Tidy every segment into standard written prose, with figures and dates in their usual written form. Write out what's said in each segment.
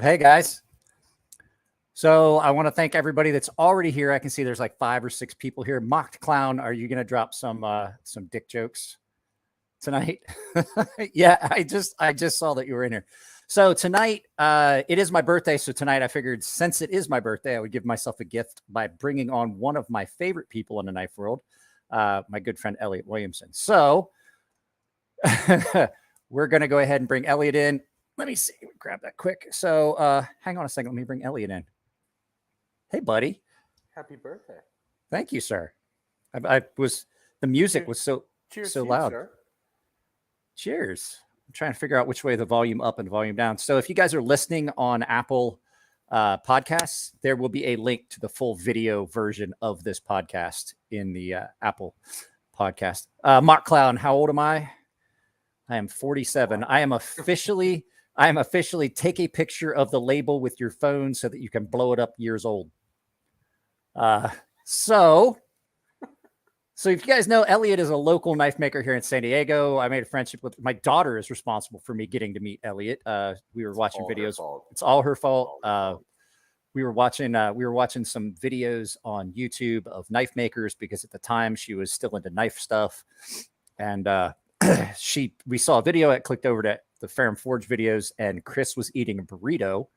Hey guys. So I want to thank everybody that's already here. I can see there's like 5 or 6 people here. Mocked Clown, are you going to drop some dick jokes tonight? Yeah, I just saw that you were in here. So tonight, it is my birthday. So tonight I figured since it is my birthday, I would give myself a gift by bringing on one of my favorite people in the knife world, my good friend, Elliot Williamson. So we're going to go ahead and bring Elliot in. Let me see. Grab that quick. So hang on a second. Let me bring Elliot in. Hey, buddy. Happy birthday. Thank you, sir. I was, the music was so loud. Sir. Cheers. I'm trying to figure out which way the volume up and volume down. So if you guys are listening on Apple podcasts, there will be a link to the full video version of this podcast in the Apple podcast. Mock Clown, how old am I? I am 47. I am officially take a picture of the label with your phone so that you can blow it up years old. So if you guys know, Elliot is a local knife maker here in San Diego. I made a friendship with my daughter is responsible for me getting to meet Elliot. We were watching videos. It's all her fault. We were watching some videos on YouTube of knife makers because at the time she was still into knife stuff. And we saw a video. It clicked over to the Ferrum Forge videos, and Chris was eating a burrito.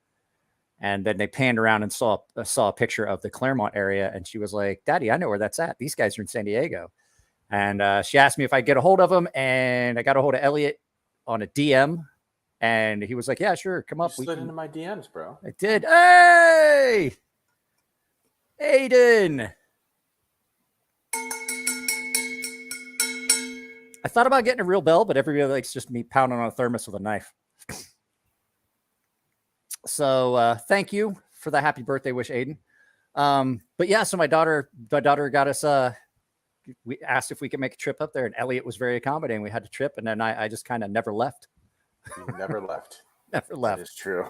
And then they panned around and saw a picture of the Claremont area. And she was like, Daddy, I know where that's at. These guys are in San Diego. And she asked me if I get a hold of them. And I got a hold of Elliot on a DM. And he was like, yeah, sure. Come up. You slid into my DMs, bro. I did. Hey, Aiden. I thought about getting a real bell, but everybody likes just me pounding on a thermos with a knife. So thank you for the happy birthday wish, Aiden. But yeah, so my daughter got us, we asked if we could make a trip up there, and Elliot was very accommodating. We had to trip, and then I just kind of never left. You never left. Never left. That is true.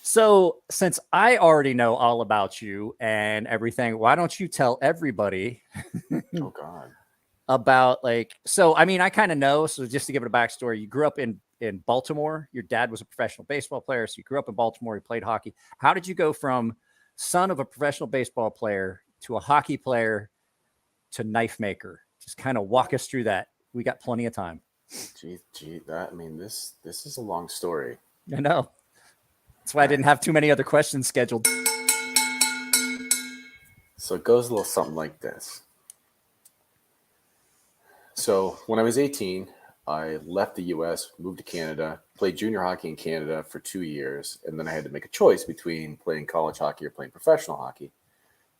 So since I already know all about you and everything, why don't you tell everybody Oh God. about I kind of know. So just to give it a backstory, you grew up in Baltimore. Your dad was a professional baseball player. So you grew up in Baltimore. You played hockey. How did you go from son of a professional baseball player to a hockey player to knife maker? Just kind of walk us through that. We got plenty of time. Gee, this is a long story. I know. That's why I didn't have too many other questions scheduled. So it goes a little something like this. So when I was 18, I left the U.S., moved to Canada, played junior hockey in Canada for 2 years, and then I had to make a choice between playing college hockey or playing professional hockey.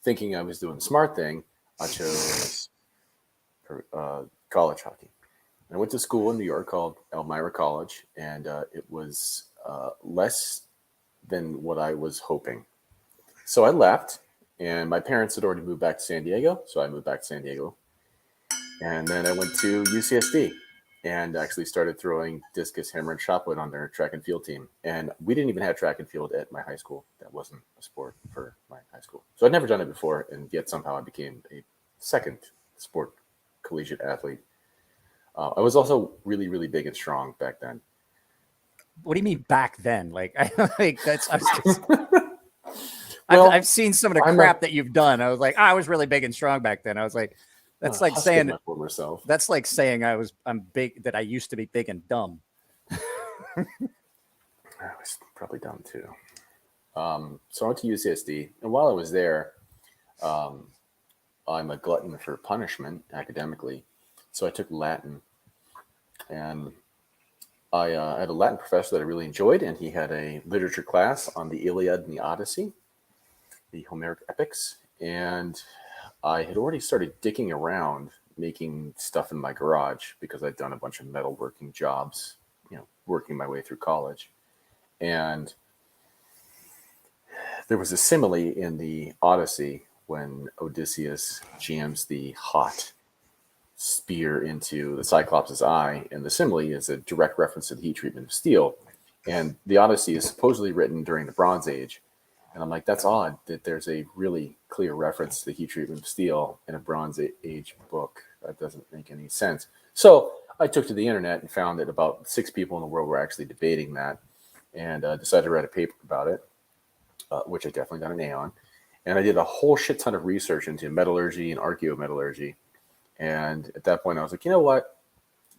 Thinking I was doing the smart thing, I chose college hockey. I went to school in New York called Elmira College, and it was less than what I was hoping. So I left, and my parents had already moved back to San Diego, so I moved back to San Diego. And then I went to UCSD and actually started throwing discus, hammer, and shot put on their track and field team. And we didn't even have track and field at my high school. That wasn't a sport for my high school. So I'd never done it before, and yet somehow I became a second sport collegiate athlete. I was also really, really big and strong back then. What do you mean back then? I've seen some of the crap that you've done. I was like, I was really big and strong back then. I was like, that's like saying my former self. That's like saying I'm big, that I used to be big and dumb. I was probably dumb too. So I went to UCSD, and while I was there, I'm a glutton for punishment academically. So I took Latin, and I had a Latin professor that I really enjoyed, and he had a literature class on the Iliad and the Odyssey, the Homeric epics. And I had already started dicking around making stuff in my garage because I'd done a bunch of metalworking jobs, working my way through college. And there was a simile in the Odyssey when Odysseus jams the hot spear into the Cyclops' eye, and the simile is a direct reference to the heat treatment of steel. And the Odyssey is supposedly written during the Bronze Age. And I'm like, that's odd that there's a really clear reference to the heat treatment of steel in a Bronze Age book. That doesn't make any sense. So I took to the internet and found that about 6 people in the world were actually debating that. and decided to write a paper about it, which I definitely got an A on. And I did a whole shit ton of research into metallurgy and archaeometallurgy. And at that point, I was like, you know what?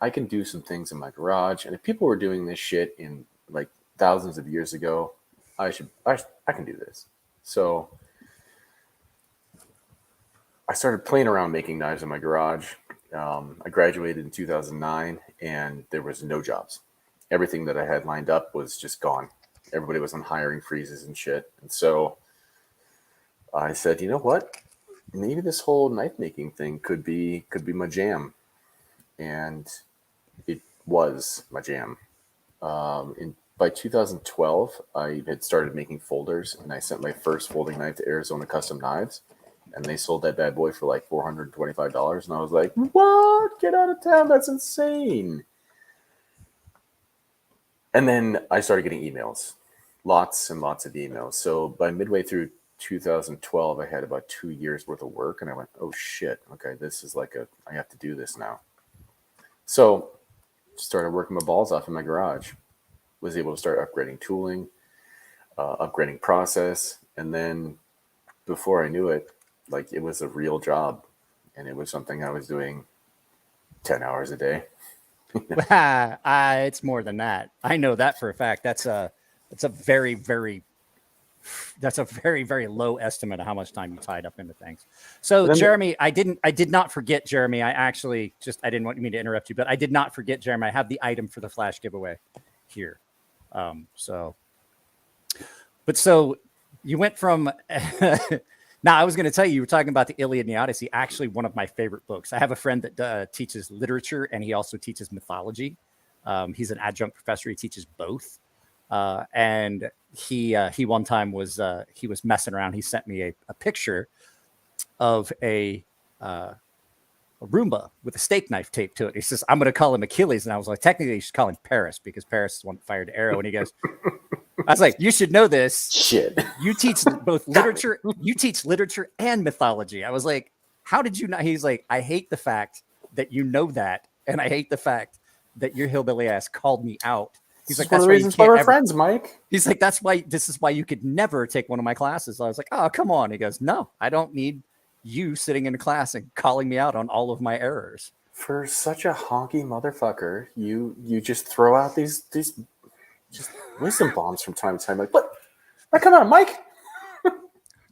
I can do some things in my garage. And if people were doing this shit in like thousands of years ago, I can do this. So I started playing around making knives in my garage. I graduated in 2009 and there was no jobs. Everything that I had lined up was just gone. Everybody was on hiring freezes and shit. And so I said, you know what? Maybe this whole knife making thing could be my jam. And it was my jam. By 2012, I had started making folders, and I sent my first folding knife to Arizona Custom Knives, and they sold that bad boy for like $425. And I was like, what? Get out of town. That's insane. And then I started getting emails, lots and lots of emails. So by midway through 2012, I had about 2 years worth of work, and I went, oh shit. Okay. This is like I have to do this now. So started working my balls off in my garage, was able to start upgrading tooling, upgrading process. And then before I knew it, like it was a real job, and it was something I was doing 10 hours a day. It's more than that. I know that for a fact. That's a very, very low estimate of how much time you tied up into things. So Jeremy, I did not forget, Jeremy. I didn't want me to interrupt you, but I did not forget, Jeremy. I have the item for the flash giveaway here. So you went from now I was going to tell you were talking about the Iliad and the Odyssey, actually one of my favorite books. I have a friend that teaches literature and he also teaches mythology. He's an adjunct professor. He teaches both. And he one time was messing around. He sent me a picture of a Roomba with a steak knife taped to it. He says, I'm going to call him Achilles. And I was like, technically you should call him Paris because Paris is the one that fired the arrow. And he goes, I was like, you should know this. Shit. You teach both literature. You teach literature and mythology. I was like, how did you not? He's like, I hate the fact that you know that. And I hate the fact that your hillbilly ass called me out. He's like, that's one of the reasons why we're friends, Mike. He's like, this is why you could never take one of my classes. I was like, oh, come on. He goes, no, I don't need you sitting in a class and calling me out on all of my errors. For such a honky motherfucker, you just throw out these just wisdom bombs from time to time. Like, what? Come on, Mike.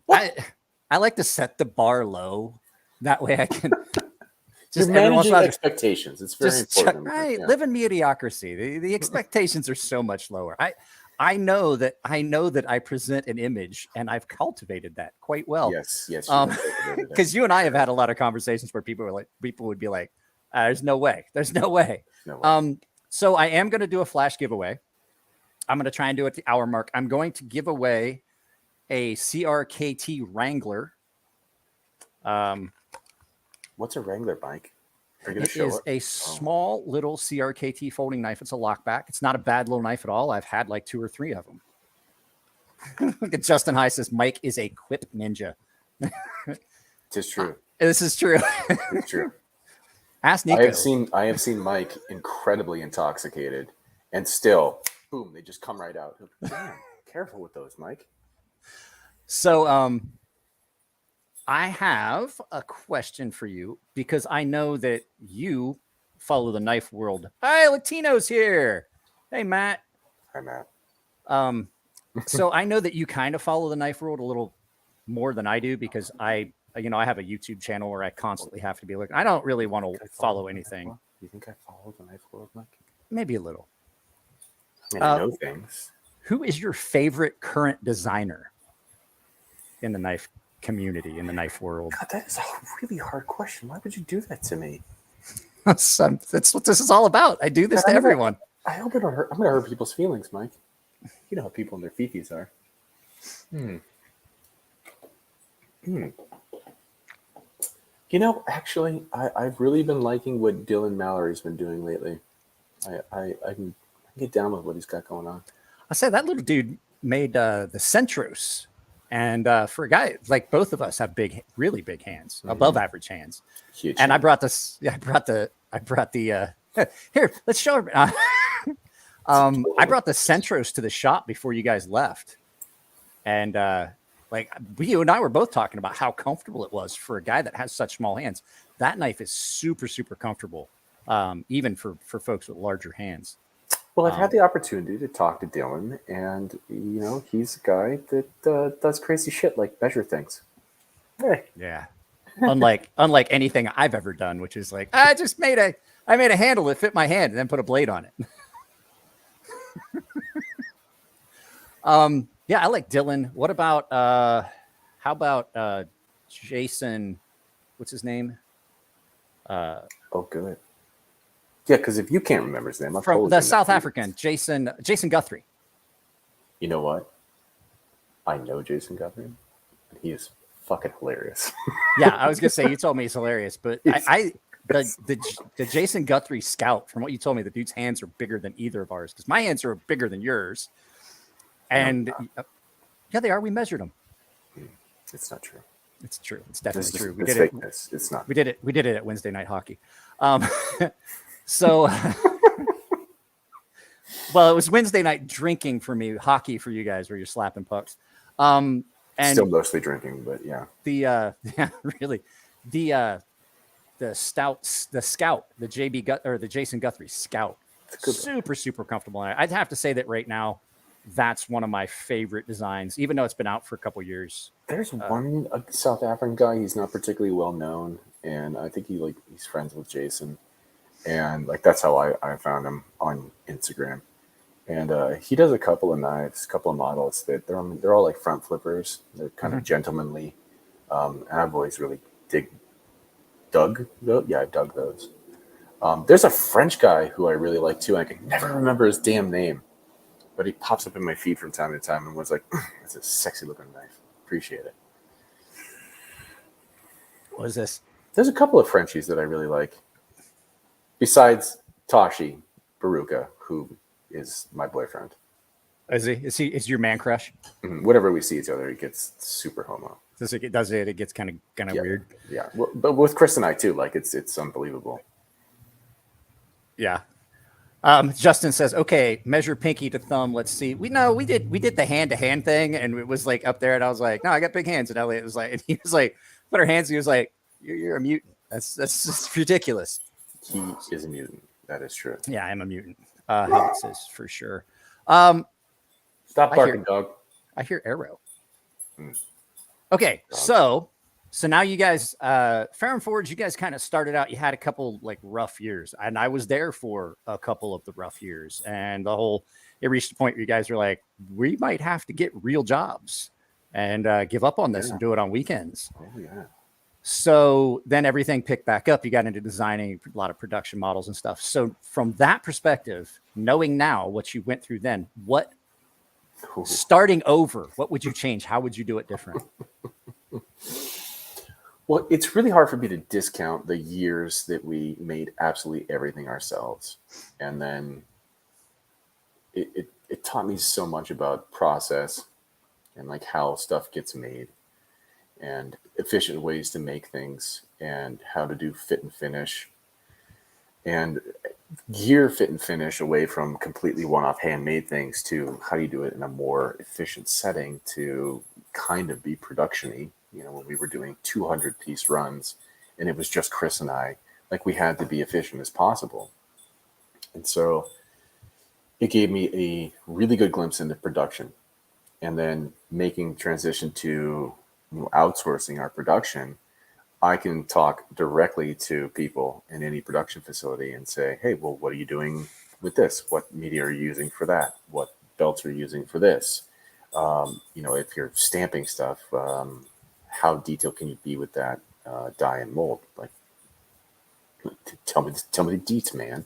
I like to set the bar low. That way I can just managing expectations. It's very important. Right. Yeah. Live in mediocrity. The expectations are so much lower. I know that I present an image, and I've cultivated that quite well. Yes. Because you and I have had a lot of conversations where people would be like, "There's no way. There's no way." No way. So I am going to do a flash giveaway. I'm going to try and do it at the hour mark. I'm going to give away a CRKT Wrangler. What's a Wrangler, Mike? It is a small little CRKT folding knife. It's a lockback. It's not a bad little knife at all. I've had like 2 or 3 of them. Look at Justin High says Mike is a quip ninja. It is true. This is true. It's true. Ask Nico. I have seen Mike incredibly intoxicated, and still, boom, they just come right out. Damn, careful with those, Mike. So, I have a question for you because I know that you follow the knife world. Hi, Latino's here. Hey, Matt. Hi, Matt. So I know that you kind of follow the knife world a little more than I do because I have a YouTube channel where I constantly have to be looking. I don't really want to follow anything. You think I follow the knife world, Mike? Maybe a little. I mean, I know things. Who is your favorite current designer in the knife community, in the knife world? God, that is a really hard question. Why would you do that to me? That's what this is all about. I do this to everyone. I hope I don't hurt. I'm going to hurt people's feelings, Mike. You know how people in their fifis are. You know, actually, I've really been liking what Dylan Mallory's been doing lately. I can get down with what he's got going on. I said that little dude made the Centros. And for a guy like both of us have really big hands, above average hands. Huge. And I brought this. Yeah, I brought the. Here, let's show her. I brought the Centros to the shop before you guys left. And like you and I were both talking about how comfortable it was for a guy that has such small hands. That knife is super, super comfortable, even for folks with larger hands. Well, I've had the opportunity to talk to Dylan, and he's a guy that does crazy shit like measure things. Hey. Yeah. unlike anything I've ever done, which is like I made a handle that fit my hand and then put a blade on it. Yeah, I like Dylan. What about how about Jason? What's his name? Oh, good. Yeah, because if you can't remember his name, I'm from the South African Jason Guthrie. You know what? I know Jason Guthrie. He is fucking hilarious. Yeah, I was gonna say you told me he's hilarious, but the Jason Guthrie Scout, from what you told me, the dude's hands are bigger than either of ours because my hands are bigger than yours. And yeah, they are. We measured them. It's not true. It's true. It's definitely true. We did it. It's not. We did it. We did it at Wednesday Night Hockey. So, well, it was Wednesday night drinking for me, hockey for you guys, where you're slapping pucks. And still mostly drinking, but yeah. Yeah, really, the Scout, the the Jason Guthrie Scout, super comfortable. I'd have to say that right now, that's one of my favorite designs, even though it's been out for a couple years. There's one South African guy. He's not particularly well known, and I think he's friends with Jason. And like that's how I found him on Instagram. And he does a couple of knives, a couple of models that they're all like front flippers. They're kind of gentlemanly, and I've always really dug those. There's a French guy who I really like too. And I can never remember his damn name, but he pops up in my feed from time to time and was like, "That's a sexy looking knife. Appreciate it." What is this? There's a couple of Frenchies that I really like. Besides Tashi Baruka, who is my boyfriend. Is he? Is your man crush? Whenever we see each other, he gets super homo. It gets kind of weird. Yeah, well, but with Chris and I too, like it's unbelievable. Yeah. Justin says, "Okay, measure pinky to thumb. Let's see." We did the hand to hand thing, and it was like up there, and I was like, "No, I got big hands." And Elliot was like, and he was like, "Put our hands." And he was like, "You're a mutant. That's just ridiculous." He is a mutant. That is true. Yeah, I'm a mutant. Elliot says for sure. Stop barking, dog. I hear arrow. Okay, dog. So now you guys, Ferrum Forge, you guys kind of started out. You had a couple like rough years, and I was there for a couple of the rough years. And it reached a point where you guys were like, we might have to get real jobs and give up on this and do it on weekends. Oh yeah. So then everything picked back up. You got into designing a lot of production models and stuff. So from that perspective, knowing now what you went through then, starting over, what would you change? How would you do it different? Well, it's really hard for me to discount the years that we made absolutely everything ourselves. And then it taught me so much about process and like how stuff gets made and efficient ways to make things and how to do fit and finish and gear fit and finish away from completely one-off handmade things to how do you do it in a more efficient setting to kind of be production-y. When we were doing 200-piece runs and it was just Chris and I, like we had to be efficient as possible. And so it gave me a really good glimpse into production and then making transition to outsourcing our production. I can talk directly to people in any production facility and say, hey, well, what are you doing with this? What media are you using for that? What belts are you using for this? If you're stamping stuff, how detailed can you be with that die and mold? Like, tell me the deets, man.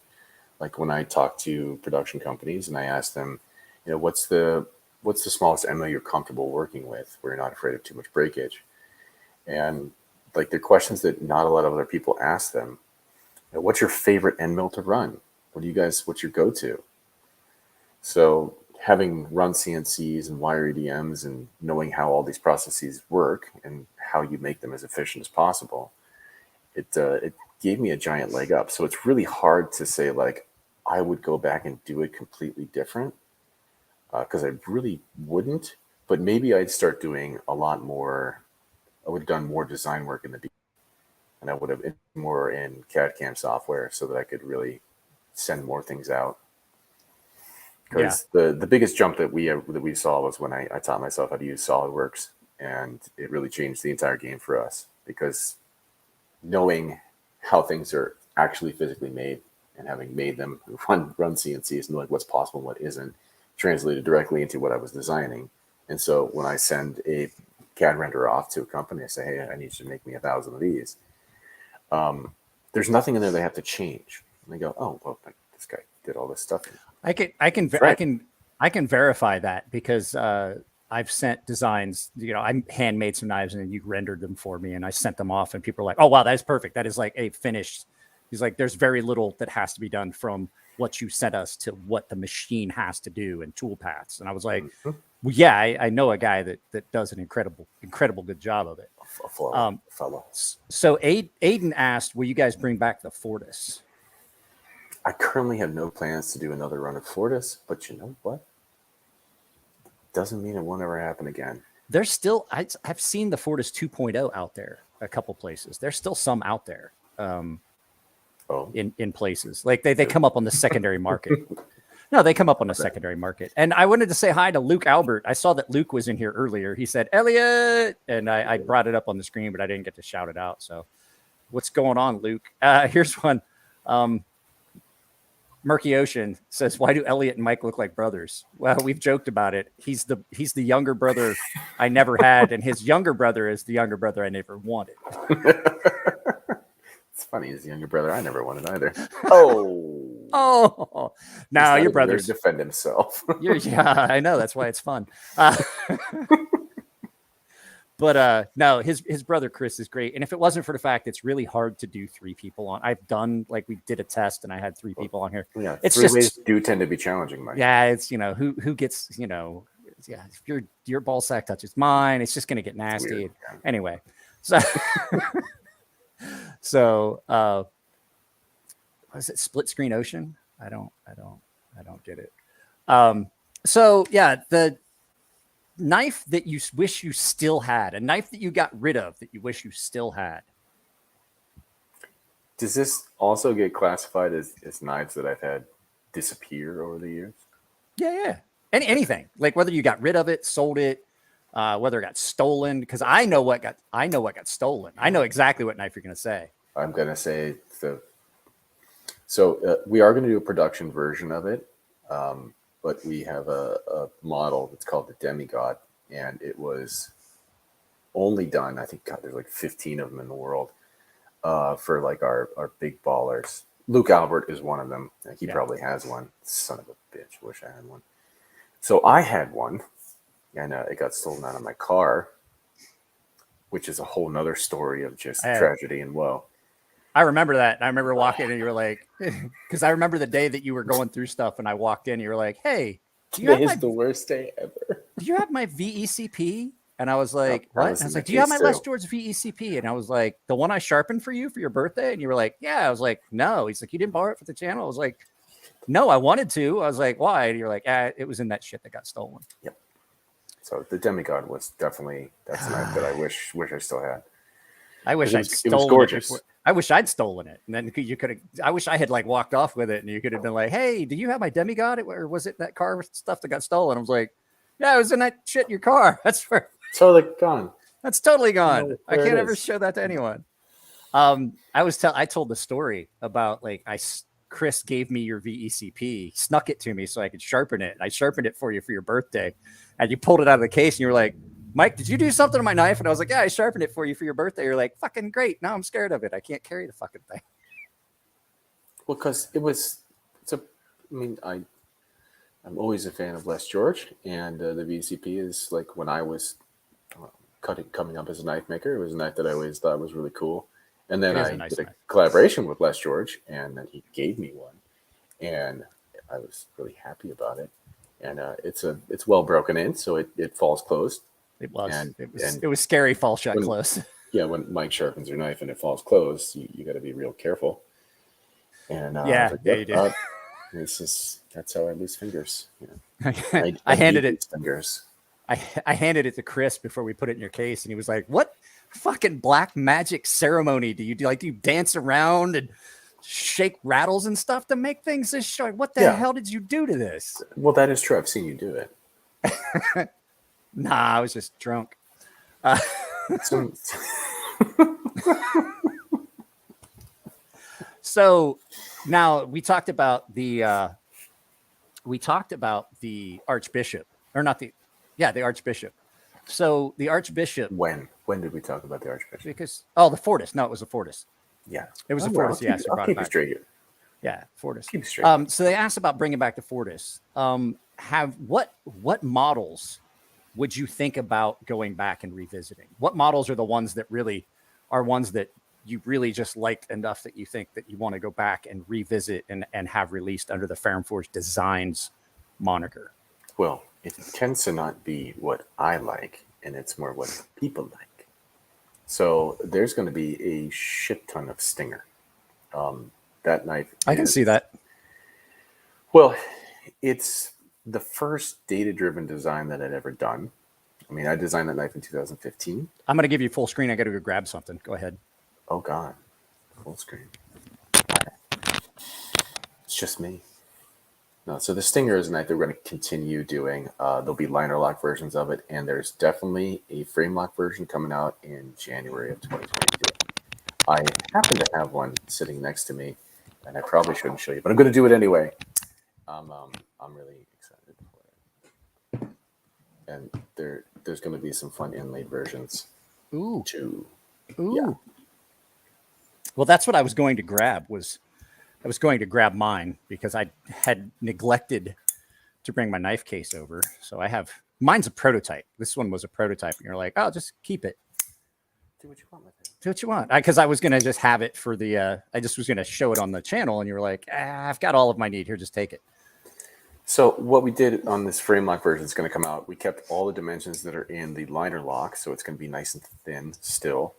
Like when I talk to production companies and I ask them, what's the smallest Emler you're comfortable working with where you're not afraid of too much breakage? And like they're questions that not a lot of other people ask them. What's your favorite end mill to run? What's your go-to? So having run CNCs and wire EDMs and knowing how all these processes work and how you make them as efficient as possible, it gave me a giant leg up. So it's really hard to say like, I would go back and do it completely different, because I really wouldn't. But maybe I'd start doing a lot more. I would have done more design work in the beginning, and I would have been more in CAD/CAM software so that I could really send more things out. Because the biggest jump that we saw was when I taught myself how to use SolidWorks, and it really changed the entire game for us, because knowing how things are actually physically made and having made them run CNCs, knowing what's possible and what isn't, translated directly into what I was designing. And so when I send a CAD render off to a company, I say, hey, I need you to make me 1,000 of these. There's nothing in there they have to change. And they go, oh, well, this guy did all this stuff. I can verify that, because I've sent designs, I handmade some knives and you rendered them for me and I sent them off and people are like, oh, wow, that is perfect. That is like a finished. He's like, there's very little that has to be done from what you sent us to what the machine has to do and tool paths. And I was like, well, yeah, I know a guy that does an incredible good job of it. Fellow. So Aiden asked, will you guys bring back the Fortis? I currently have no plans to do another run of Fortis, but you know what? Doesn't mean it won't ever happen again. There's still, I've seen the Fortis 2.0 out there a couple places. There's still some out there in places. Like they come up on the secondary market. No, they come up on the secondary market. And I wanted to say hi to Luke Albert. I saw that Luke was in here earlier. He said, Elliot, and I brought it up on the screen, but I didn't get to shout it out. So what's going on, Luke? Here's one. Murky Ocean says, why do Elliot and Mike look like brothers? Well, we've joked about it. He's the younger brother I never had, and his younger brother is the younger brother I never wanted. It's funny, his younger brother I never wanted either. Oh, now your brother's to defend himself. Yeah, I know, that's why it's fun. But no, his brother Chris is great. And if it wasn't for the fact it's really hard to do 3 people on, I've done, like, we did a test and I had 3 people on here. Yeah, it's three just ways do tend to be challenging, Mike. Yeah, it's who gets, yeah, if your ball sack touches mine, it's just gonna get nasty. Anyway, so was it Split Screen Ocean? I don't get it. So yeah, the knife that you wish you still had, a knife that you got rid of that you wish you still had. Does this also get classified as knives that I've had disappear over the years? Yeah. Anything, like whether you got rid of it, sold it, whether it got stolen, because I know what got stolen. I know exactly what knife you're going to say. I'm going to say we are going to do a production version of it. But we have a model that's called the Demigod, and it was only done, I think, God, there's like 15 of them in the world, for like our big ballers. Luke Albert is one of them. He probably has one. Son of a bitch, wish I had one. So I had one, and it got stolen out of my car, which is a whole nother story of just tragedy and woe. I remember that. I remember walking in and you were like, because I remember the day that you were going through stuff and I walked in and you were like, hey, today's the worst day ever. Do you have my VECP? And I was like, what? And I was like, do you have my Les George VECP? And I was like, the one I sharpened for you for your birthday? And you were like, yeah. I was like, no. He's like, you didn't borrow it for the channel? I was like, no, I wanted to. I was like, why? And you're like, it was in that shit that got stolen. Yep. So the Demigod was definitely, that's a knife that I wish I still had. I wish I'd stolen it. It was gorgeous. I wish I'd stolen it, and then you could have. I wish I had like walked off with it, and you could have been like, "Hey, do you have my Demigod? Or was it that car stuff that got stolen?" I was like, "Yeah, it was in that shit in your car. That's where totally gone. That's totally gone. I can't ever show that to anyone." I told the story about like Chris gave me your VECP, snuck it to me so I could sharpen it. I sharpened it for you for your birthday, and you pulled it out of the case, and you were like, Mike, did you do something to my knife? And I was like, yeah, I sharpened it for you for your birthday. You're like, fucking great. Now I'm scared of it. I can't carry the fucking thing. Well, because I'm always a fan of Les George, and the VCP is like when I was coming up as a knife maker, it was a knife that I always thought was really cool. And then I did a collaboration with Les George, and then he gave me one, and I was really happy about it. And it's well broken in, so it falls closed. It was. It was scary. Fall shut close. Yeah, when Mike sharpens your knife and it falls closed, you got to be real careful. And you do. That's how I lose fingers. You know, I handed need it. these fingers. I handed it to Chris before we put it in your case, and he was like, "What fucking black magic ceremony do you do? Like, do you dance around and shake rattles and stuff to make things this short? What the hell did you do to this?" Well, that is true. I've seen you do it. Nah, I was just drunk. So now we talked about the Archbishop, or not the Archbishop. So the Archbishop. When did we talk about the Archbishop? Because the Fortis. No, it was a Fortis. Yeah, it was a Fortis. Yes, I'll keep it straight here. Yeah, Fortis. Keep it straight. So they asked about bringing back the Fortis. What models would you think about going back and revisiting? What models are the ones that really are ones that you really just liked enough that you think that you want to go back and revisit and have released under the Ferrum Forge Designs moniker? Well, it tends to not be what I like, and it's more what people like. So there's going to be a shit ton of Stinger. That knife. I can see that. Well, it's the first data-driven design that I'd ever done. I mean, I designed that knife in 2015. I'm going to give you full screen. I got to go grab something. Go ahead. Oh, God. Full screen. It's just me. No, so the Stinger is a knife that we're going to continue doing. There'll be liner lock versions of it, and there's definitely a frame lock version coming out in January of 2022. I happen to have one sitting next to me, and I probably shouldn't show you, but I'm going to do it anyway. I'm really excited for it. And there's going to be some fun inlaid versions. Ooh. Too. Ooh. Yeah. Well, that's what I was going to grab. I was going to grab mine because I had neglected to bring my knife case over. So mine's a prototype. This one was a prototype. And you're like, oh, just keep it. Do what you want with it. Do what you want. Because I was going to just have it for I just was going to show it on the channel. And you were like, I've got all of my need here. Just take it. So what we did on this frame lock version is going to come out. We kept all the dimensions that are in the liner lock. So it's going to be nice and thin still.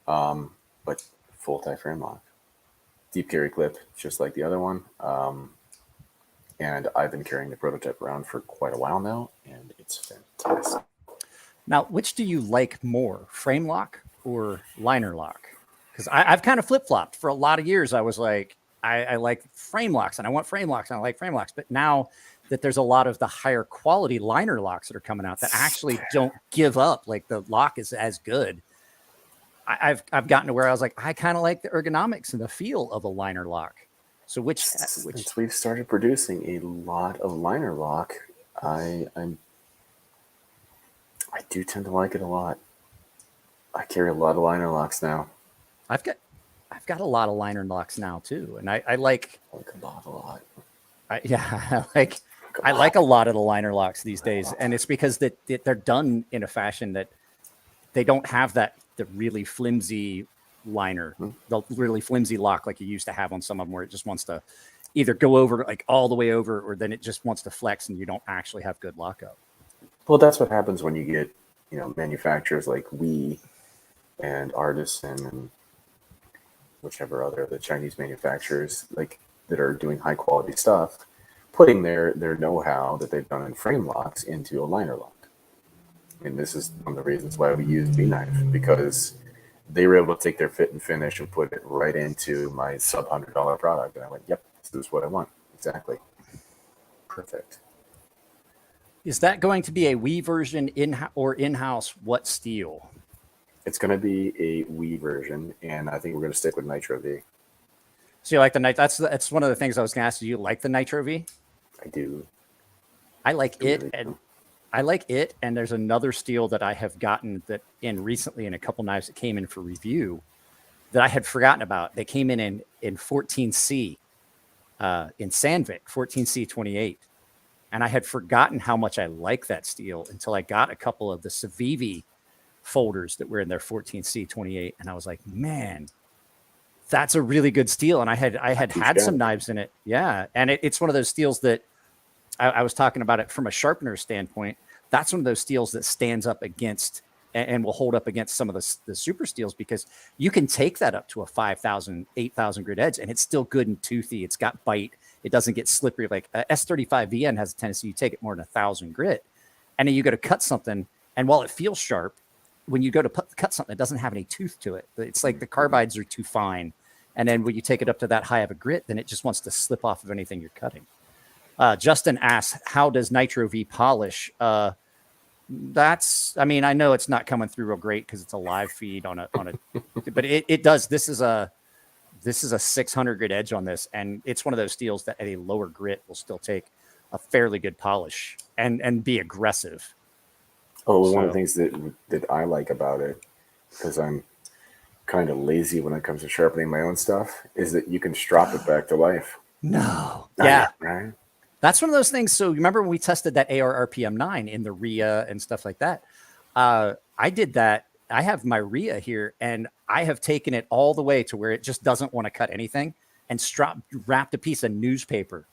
But full tie frame lock. Deep carry clip, just like the other one. And I've been carrying the prototype around for quite a while now, and it's fantastic. Now, which do you like more, frame lock or liner lock? Because I've kind of flip-flopped. For a lot of years, I was like, I like frame locks, and I want frame locks, and I like frame locks. But now that there's a lot of the higher quality liner locks that are coming out that actually don't give up, like the lock is as good. I've gotten to where I was like, I kind of like the ergonomics and the feel of a liner lock. So since we've started producing a lot of liner lock, I do tend to like it a lot. I carry a lot of liner locks now. I've got a lot of liner locks now too, and I like a lot. I like a lot of the liner locks these days, and it's because that they're done in a fashion that they don't have the really flimsy liner, the really flimsy lock like you used to have on some of them, where it just wants to either go over like all the way over, or then it just wants to flex and you don't actually have good lockup. Well, that's what happens when you get, manufacturers like we and Artisan and whichever other the Chinese manufacturers like that are doing high quality stuff, putting their know-how that they've done in frame locks into a liner lock. And this is one of the reasons why we use B-Knife, because they were able to take their fit and finish and put it right into my sub $100 product. And I went, yep, this is what I want. Exactly. Perfect. Is that going to be a Wii version in-house? What steel? It's going to be a Wii version, and I think we're going to stick with Nitro V. So you like the Nitro? That's one of the things I was going to ask. Do you like the Nitro V? I do. I like it, and there's another steel that I have gotten that in recently in a couple knives that came in for review that I had forgotten about. They came in 14C in Sandvik, 14C 28. And I had forgotten how much I like that steel until I got a couple of the Civivi folders that were in their 14C 28. And I was like, man, that's a really good steel. And I had some knives in it. Yeah. And it's one of those steels that I was talking about it from a sharpener standpoint. That's one of those steels that stands up against and will hold up against some of the super steels, because you can take that up to a 5,000, 8,000 grit edge and it's still good and toothy. It's got bite. it doesn't get slippery. Like S35 VN has a tendency, you take it more than 1,000 grit, and then you go to cut something, and while it feels sharp, when you go to cut something, it doesn't have any tooth to it. It's like the carbides are too fine. And then when you take it up to that high of a grit, then it just wants to slip off of anything you're cutting. Justin asks, how does Nitro V polish? I know it's not coming through real great because it's a live feed on a, but it does. This is a 600 grit edge on this. And it's one of those steels that at a lower grit will still take a fairly good polish and be aggressive. One of the things that I like about it, because I'm kind of lazy when it comes to sharpening my own stuff, is that you can strop it back to life. No. Yeah. Right. That's one of those things. So remember when we tested that AR RPM 9 in the RIA and stuff like that? I did that. I have my RIA here, and I have taken it all the way to where it just doesn't want to cut anything, and wrapped a piece of newspaper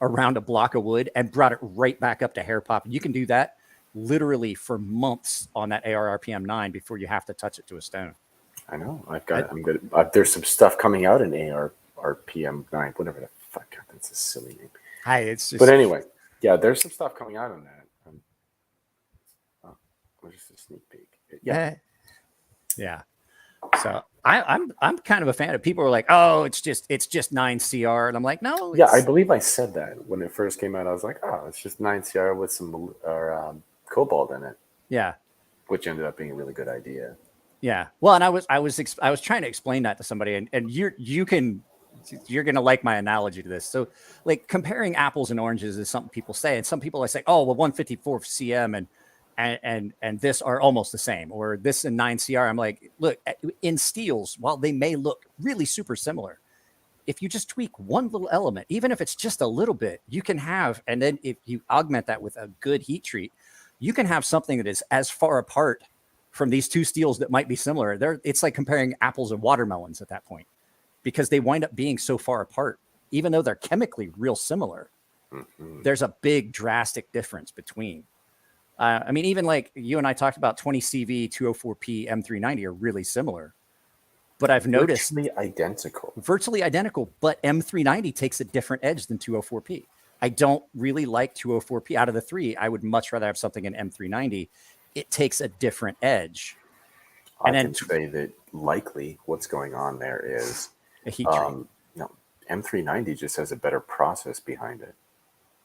around a block of wood and brought it right back up to hair pop. You can do that literally for months on that AR RPM 9 before you have to touch it to a stone. I know. I'm good. There's some stuff coming out in AR RPM 9, whatever the fuck. God, that's a silly name. It's just, but anyway, yeah, there's some stuff coming out on that. Just a sneak peek. Yeah. So I'm kind of a fan of. People are like, oh, it's just 9CR, and I'm like, no. Yeah, I believe I said that when it first came out. I was like, oh, it's just 9CR with some cobalt in it. Yeah, which ended up being a really good idea. Yeah. Well, and I was trying to explain that to somebody, and you're going to like my analogy to this. So like comparing apples and oranges is something people say. And some people I say, oh, well, 154 CM and this are almost the same, or this and 9CR. I'm like, look, in steels, while they may look really super similar, if you just tweak one little element, even if it's just a little bit, you can have, and then if you augment that with a good heat treat, you can have something that is as far apart from these two steels that might be similar. It's like comparing apples and watermelons at that point, because they wind up being so far apart, even though they're chemically real similar. Mm-hmm. There's a big drastic difference between. Even like you and I talked about 20CV, 204P, M390 are really similar, but I've noticed virtually identical, but M390 takes a different edge than 204P. I don't really like 204P out of the three. I would much rather have something in M390. It takes a different edge. I can say that likely what's going on there is a heat treat. M390 just has a better process behind it.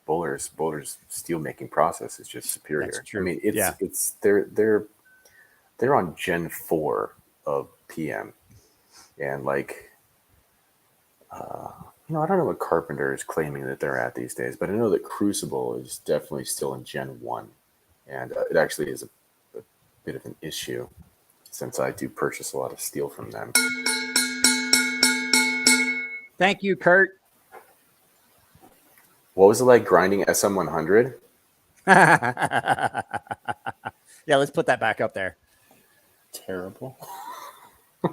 Boulder's steel making process is just superior. That's true. I mean, it's they're on Gen 4 of PM, and like I don't know what Carpenter is claiming that they're at these days, but I know that Crucible is definitely still in Gen 1, and it actually is a bit of an issue since I do purchase a lot of steel from them. Thank you, Kurt. What was it like grinding SM100? Yeah, let's put that back up there. Terrible.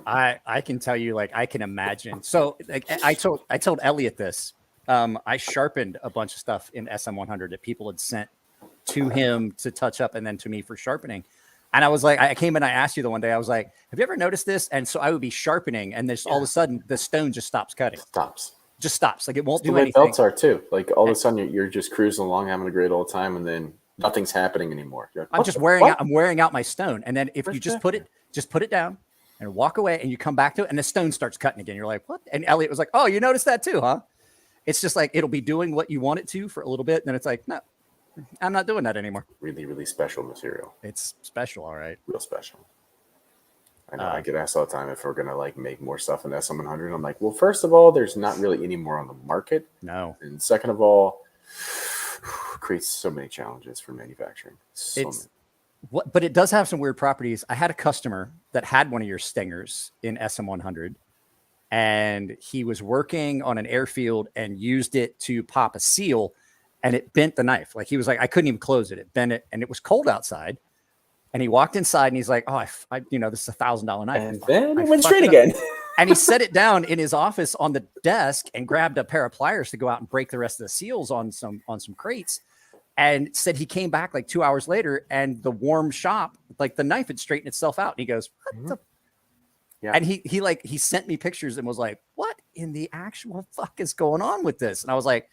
I can tell you, like, I can imagine. So like, I told Elliot this. I sharpened a bunch of stuff in SM100 that people had sent to him to touch up and then to me for sharpening. And I was like, I came in, I asked you the one day, I was like, have you ever noticed this? And so I would be sharpening, and there's all of a sudden the stone just stops cutting. Just stops. Like it won't do anything. The way belts are too. Like all of a sudden you're just cruising along, having a great old time, and then nothing's happening anymore. Like, I'm wearing out my stone. And then if you just put it down and walk away, and you come back to it, and the stone starts cutting again. You're like, what? And Elliot was like, oh, you noticed that too, huh? It's just like, it'll be doing what you want it to for a little bit. And then it's like, no, I'm not doing that anymore. Really, really special material. It's special. All right. Real special. I know I get asked all the time if we're going to like make more stuff in SM100. I'm like, well, first of all, there's not really any more on the market. No. And second of all, creates so many challenges for manufacturing. But it does have some weird properties. I had a customer that had one of your stingers in SM100, and he was working on an airfield and used it to pop a seal, and it bent the knife. Like he was like, I couldn't even close it. It bent it, and it was cold outside. And he walked inside, and he's like, oh, this is $1,000 knife. And then it went straight again. And he set it down in his office on the desk and grabbed a pair of pliers to go out and break the rest of the seals on some crates. And said he came back like 2 hours later, and the warm shop, like the knife had straightened itself out. And he goes, what the? Yeah. And he sent me pictures and was like, what in the actual fuck is going on with this? And I was like,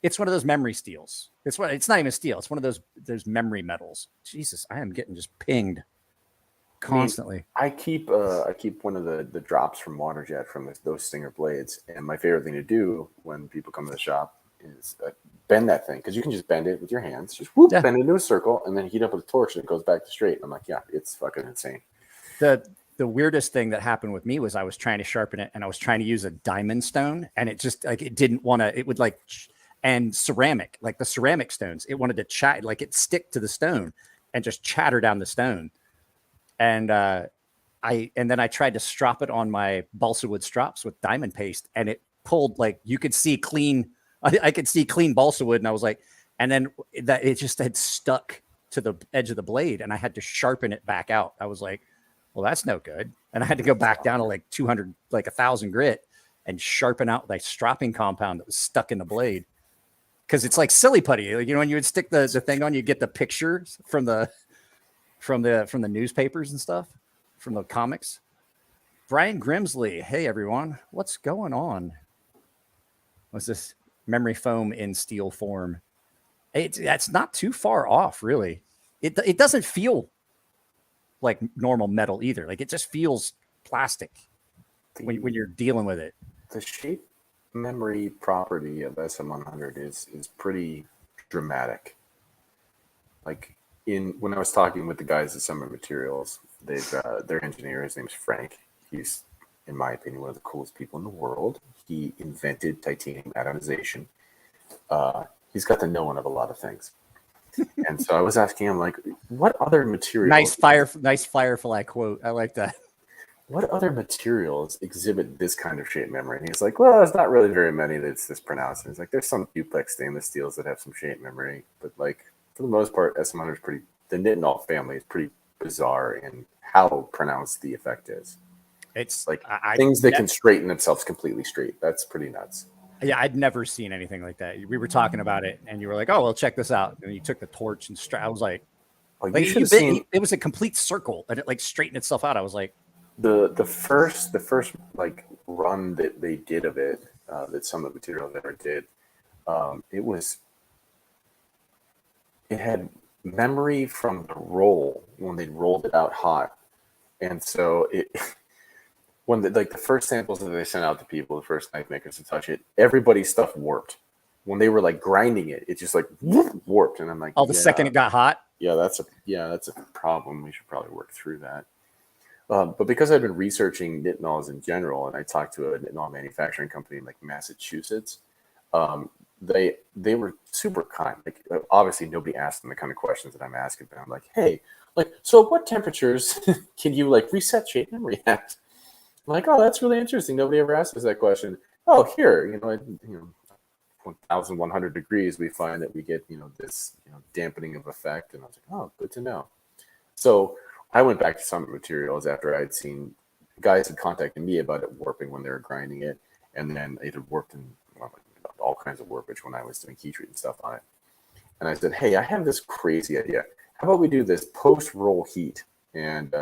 it's one of those memory steals. It's not even steel. It's one of those memory metals. Jesus, I am getting just pinged constantly. I keep one of the drops from Waterjet from those Stinger blades, and my favorite thing to do when people come to the shop is bend that thing, because you can just bend it with your hands, just whoop, bend it into a circle, and then heat up with a torch, and it goes back to straight. I'm like, yeah, it's fucking insane. The weirdest thing that happened with me was I was trying to sharpen it, and I was trying to use a diamond stone, and it just like it didn't want to. It would like, and ceramic, like the ceramic stones, it wanted to chat, like it stick to the stone and just chatter down the stone. And then I tried to strop it on my balsa wood strops with diamond paste, and it pulled, like you could see clean. I could see clean balsa wood, and I was like, and then that it just had stuck to the edge of the blade, and I had to sharpen it back out. I was like, well, that's no good, and I had to go back down to like 200, like 1,000 grit, and sharpen out like stropping compound that was stuck in the blade, because it's like silly putty. Like, you know, when you would stick the thing on, you get the pictures from the newspapers and stuff, from the comics. Brian Grimsley, hey everyone, what's going on? What's this? Memory foam in steel form. That's not too far off, really. It doesn't feel like normal metal either. Like it just feels plastic when you're dealing with it. The shape memory property of SM100 is pretty dramatic. Like when I was talking with the guys at Summer Materials, their engineer, his name's Frank. He's, in my opinion, one of the coolest people in the world. He invented titanium atomization. He's got the knowing of a lot of things. And so I was asking him, like, what other materials? Nice Firefly quote. I like that. What other materials exhibit this kind of shape memory? And he's like, well, there's not really very many that's this pronounced. And he's like, there's some duplex stainless steels that have some shape memory, but like for the most part, SM100 is pretty. The Nitinol family is pretty bizarre in how pronounced the effect is. It's like things that can straighten themselves completely straight. That's pretty nuts. Yeah, I'd never seen anything like that. We were talking about it, and you were like, "Oh, well, check this out." And you took the torch and I was like, you should have seen. It was a complete circle, and it like straightened itself out. I was like, the first like run that they did of it, that some of the materials ever did, it had memory from the roll when they rolled it out hot, and so when the first samples that they sent out to people, the first knife makers to touch it, everybody's stuff warped. When they were like grinding it, it just like warped, and I'm like, the second it got hot. Yeah, that's a problem. We should probably work through that. But because I've been researching nitinols in general, and I talked to a nitinol manufacturing company in like Massachusetts, they were super kind. Like obviously nobody asked them the kind of questions that I'm asking, but I'm like, hey, like, so what temperatures can you like reset shape memory at? I'm like, oh, that's really interesting. Nobody ever asked us that question. Oh, here, 1,100 degrees, we find that we get, this, dampening of effect. And I was like, oh, good to know. So I went back to some materials after I'd seen guys had contacted me about it warping when they were grinding it. And then it had warped in all kinds of warpage when I was doing heat treat and stuff on it. And I said, hey, I have this crazy idea. How about we do this post-roll heat? And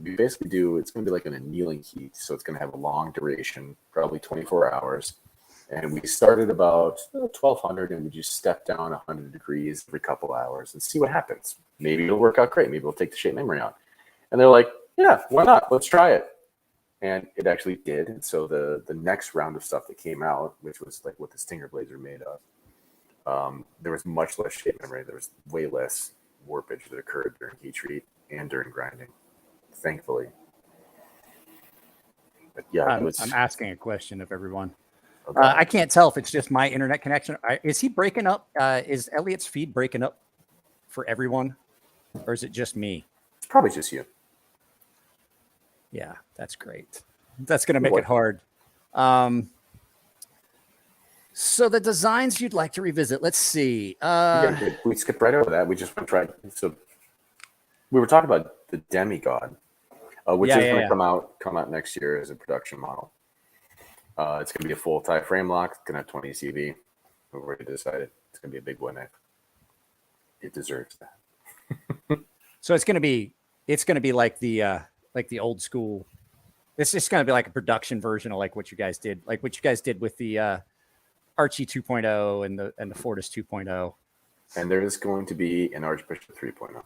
we basically it's going to be like an annealing heat. So it's going to have a long duration, probably 24 hours. And we started about 1,200, and we just step down 100 degrees every couple hours and see what happens. Maybe it'll work out great. Maybe we'll take the shape memory out. And they're like, yeah, why not? Let's try it. And it actually did. And so the next round of stuff that came out, which was like what the Stinger blades are made of, there was much less shape memory. There was way less warpage that occurred during heat treat and during grinding, thankfully. But yeah, I'm asking a question of everyone. Okay. I can't tell if it's just my internet connection. Is he breaking up? Is Elliot's feed breaking up for everyone, or is it just me? It's probably just you. Yeah, that's great. That's going to make it hard. So the designs you'd like to revisit. Let's see. We skipped right over that. We just want to try. So we were talking about the Demigod, which is going to come out next year as a production model. It's going to be a full tie frame lock. It's going to have 20 CV. We've already decided it's going to be a big boy knife. It deserves that. So it's going to be like the old school It's just going to be like a production version of like what you guys did with the Archie 2.0 and the Fortis 2.0. And there is going to be an Archbishop 3.0. Well,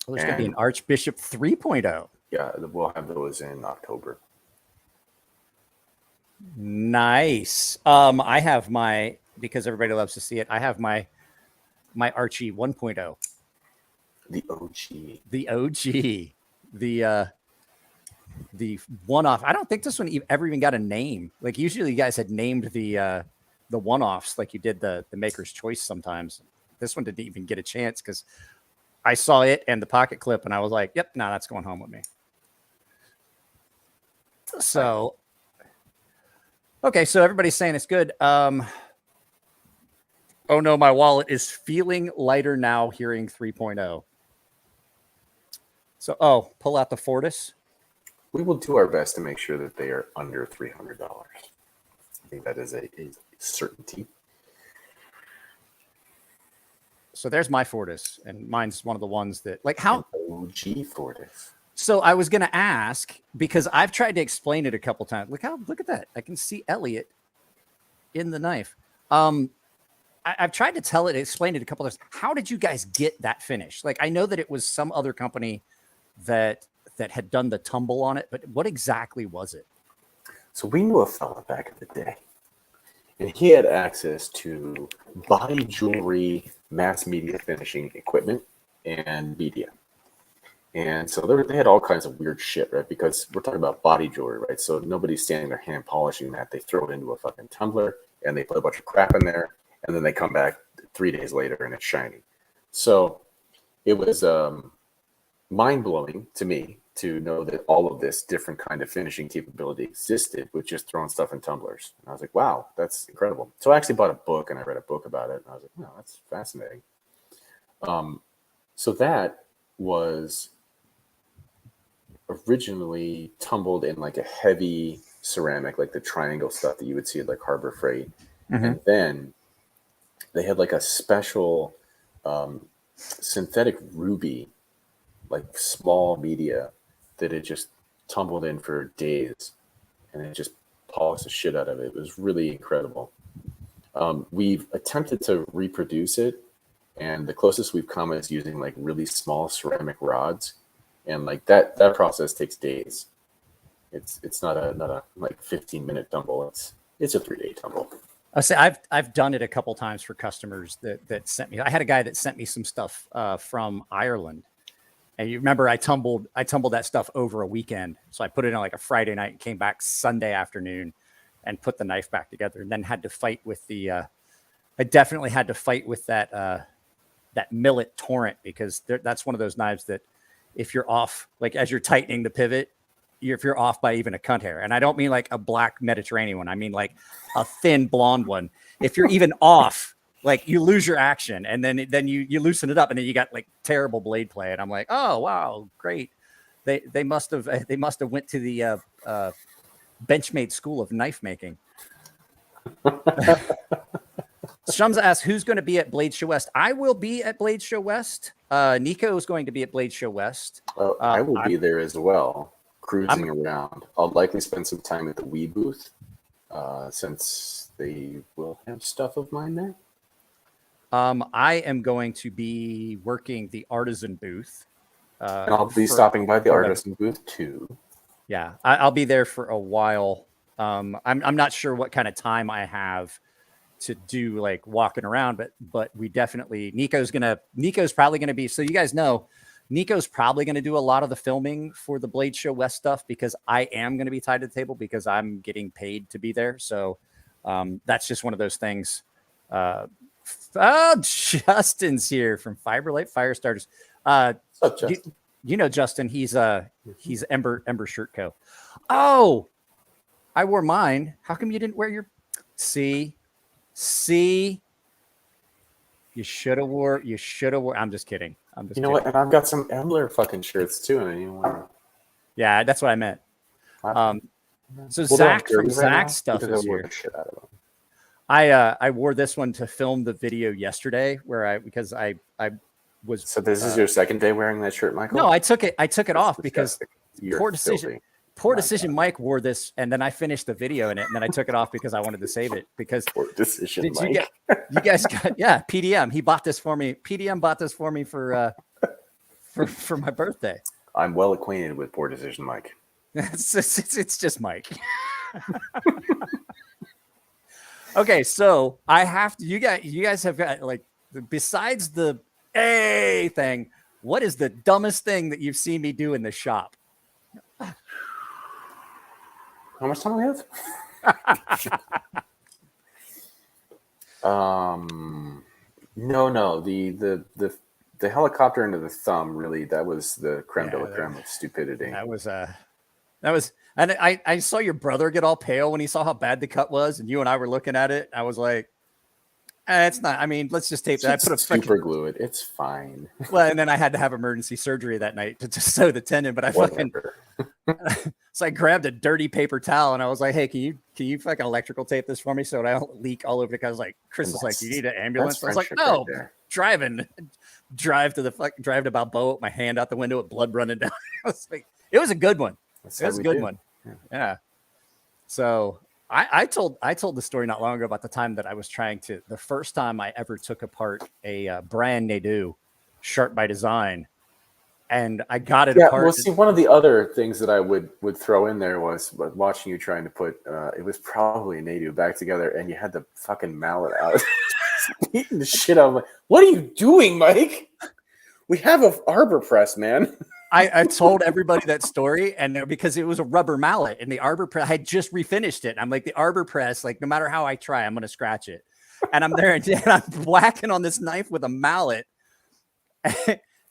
there's going to be an Archbishop 3.0. Yeah, we'll have those in October. Nice. I have because everybody loves to see it, I have my Archie 1.0. The OG. The OG. The one-off. I don't think this one ever even got a name. Like usually you guys had named the one-offs like you did the Maker's Choice sometimes. This one didn't even get a chance because I saw it and the pocket clip and I was like, yep, no, that's going home with me. So, okay, so everybody's saying it's good. Oh no, my wallet is feeling lighter now hearing 3.0. So, pull out the Fortis. We will do our best to make sure that they are under $300. I think that is a certainty. So there's my Fortis, and mine's one of the ones that, like, how OG Fortis. So I was going to ask, because I've tried to explain it a couple times. Look at that. I can see Elliot in the knife. I've tried to explain it a couple times. How did you guys get that finish? Like, I know that it was some other company that had done the tumble on it, but what exactly was it? So we knew a fella back in the day, and he had access to body jewelry, mass media finishing equipment, and media. And so they had all kinds of weird shit, right? Because we're talking about body jewelry, right? So nobody's standing there hand polishing that. They throw it into a fucking tumbler and they put a bunch of crap in there, and then they come back 3 days later and it's shiny. So it was mind-blowing to me to know that all of this different kind of finishing capability existed with just throwing stuff in tumblers. And I was like, wow, that's incredible. So I actually bought a book and I read a book about it. And I was like, no, that's fascinating. So that was originally tumbled in like a heavy ceramic, like the triangle stuff that you would see at like Harbor Freight. Mm-hmm. And then they had like a special synthetic ruby, like small media that it just tumbled in for days and it just polished the shit out of it. It was really incredible. We've attempted to reproduce it, and the closest we've come is using like really small ceramic rods, and like that process takes days. It's not a like 15-minute tumble. It's a 3-day tumble. I say I've done it a couple times for customers that sent me. I had a guy that sent me some stuff from Ireland. And you remember I tumbled that stuff over a weekend. So I put it on like a Friday night and came back Sunday afternoon and put the knife back together, and then had to fight with I definitely had to fight with that millet torrent, because that's one of those knives that if you're off, like as you're tightening the pivot, if you're off by even a cunt hair, and I don't mean like a black Mediterranean one, I mean like a thin blonde one. If you're even off, like you lose your action, and then you loosen it up, and then you got like terrible blade play. And I'm like, oh wow, great. They must have went to the Benchmade School of Knife Making. Shums asks, who's going to be at Blade Show West? I will be at Blade Show West. Nico is going to be at Blade Show West. I will be there as well, cruising around. I'll likely spend some time at the Wii booth, since they will have stuff of mine there. I am going to be working the Artisan booth. And I'll be stopping by the Artisan booth too. Yeah, I'll be there for a while. I'm not sure what kind of time I have to do like walking around, but we definitely Nico's probably gonna be, so you guys know Nico's probably gonna do a lot of the filming for the Blade Show West stuff, because I am gonna be tied to the table because I'm getting paid to be there. So that's just one of those things. Justin's here from Fiberlight Firestarters. What's up, Justin? You know Justin, he's Ember Shirt Co. Oh, I wore mine. How come you didn't wear your? See, you should have wore. I'm just kidding. You know what? And I've got some Emler fucking shirts too, and I didn't wear them. Yeah, that's what I meant. So Zach from Zach stuff is here. I wore this one to film the video yesterday, because I was. So this is your second day wearing that shirt, Michael? No, I took it off because poor decision. Poor Decision Mike wore this, and then I finished the video in it, and then I took it off because I wanted to save it. Because Poor Decision Mike. You guys got PDM. He bought this for me. PDM bought this for me for my birthday. I'm well acquainted with Poor Decision Mike. It's just Mike. Okay, so I have to. You guys have got like besides the A thing. What is the dumbest thing that you've seen me do in the shop? How much time do we have? No. The helicopter into the thumb, really, that was the creme de la creme of stupidity. That was, and I saw your brother get all pale when he saw how bad the cut was, and you and I were looking at it. I was like, it's not. I mean, let's just tape that. I put a super glue it. It's fine. Well, and then I had to have emergency surgery that night to sew the tendon, but I fucking. So I grabbed a dirty paper towel and I was like, "Hey, can you fucking electrical tape this for me so I don't leak all over?" Because like Chris was like, "You need an ambulance." I was like, "No, drive to Balboa with my hand out the window with blood running down." It was a good one. It was a good one. Yeah. So I told the story not long ago about the time that I was the first time I ever took apart a Brian Nadeau Sharp by Design. And I got it apart. Well, see, one of the other things that I would throw in there was watching you trying to put it was probably a Nadeau back together, and you had the fucking mallet out, beating the shit out of me. What are you doing, Mike? We have an arbor press, man. I told everybody that story, and because it was a rubber mallet, and the arbor press, I had just refinished it. I'm like, the arbor press, like no matter how I try, I'm gonna scratch it. And I'm there, and I'm whacking on this knife with a mallet.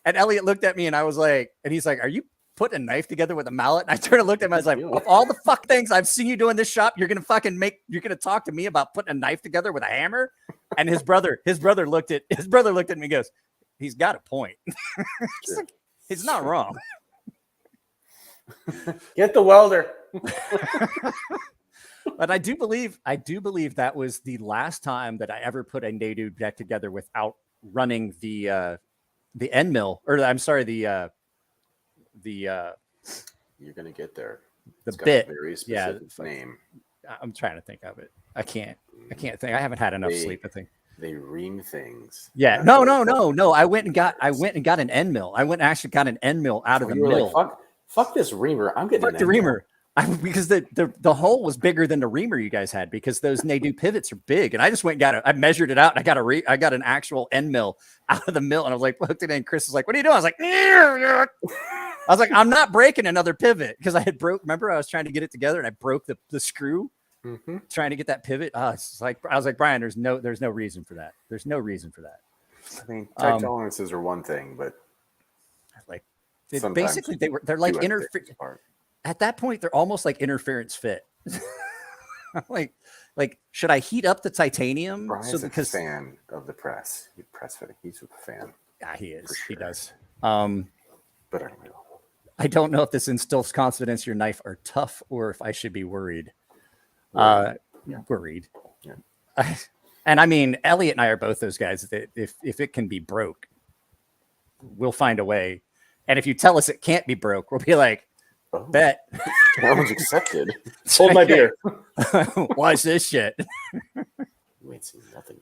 And Elliot looked at me and I was like, and he's like, "Are you putting a knife together with a mallet?" And I turned and looked at him. I was like, "Of all the fuck things I've seen you do in this shop, you're going to talk to me about putting a knife together with a hammer?" And his brother looked at me and goes, "He's got a point." Like, he's not wrong. Get the welder. But I do believe that was the last time that I ever put a Nadeau deck together without running the end mill, or I'm sorry, the you're gonna get there. It's bit, got a very specific name. I'm trying to think of it. I can't think. I haven't had enough sleep. I think they ream things. Yeah. No. I went and got an end mill. I went and actually got an end mill out of the mill. Like, fuck this reamer. I'm getting the reamer. Because the hole was bigger than the reamer you guys had, because those Nadeau pivots are big, and I just went and got it. I measured it out, and I got an actual end mill out of the mill, and I was like, looked at it, and Chris was like, "What are you doing?" I was like, "I'm not breaking another pivot," because I had Remember, I was trying to get it together, and I broke the screw trying to get that pivot. It's like I was like, "Brian, there's no reason for that. There's no reason for that." I mean, tight tolerances are one thing, but like basically they're like interference. At that point, they're almost like interference fit. like, should I heat up the titanium? Brian's a fan of the press. He's a fan. Yeah, he is. Sure. He does. But I don't know if this instills confidence your knife are tough, or if I should be worried. Worried. Yeah. And I mean, Elliot and I are both those guys that if it can be broke, we'll find a way. And if you tell us it can't be broke, we'll be like, bet. Challenge accepted. Hold my beer. Watch this shit. You ain't seen nothing.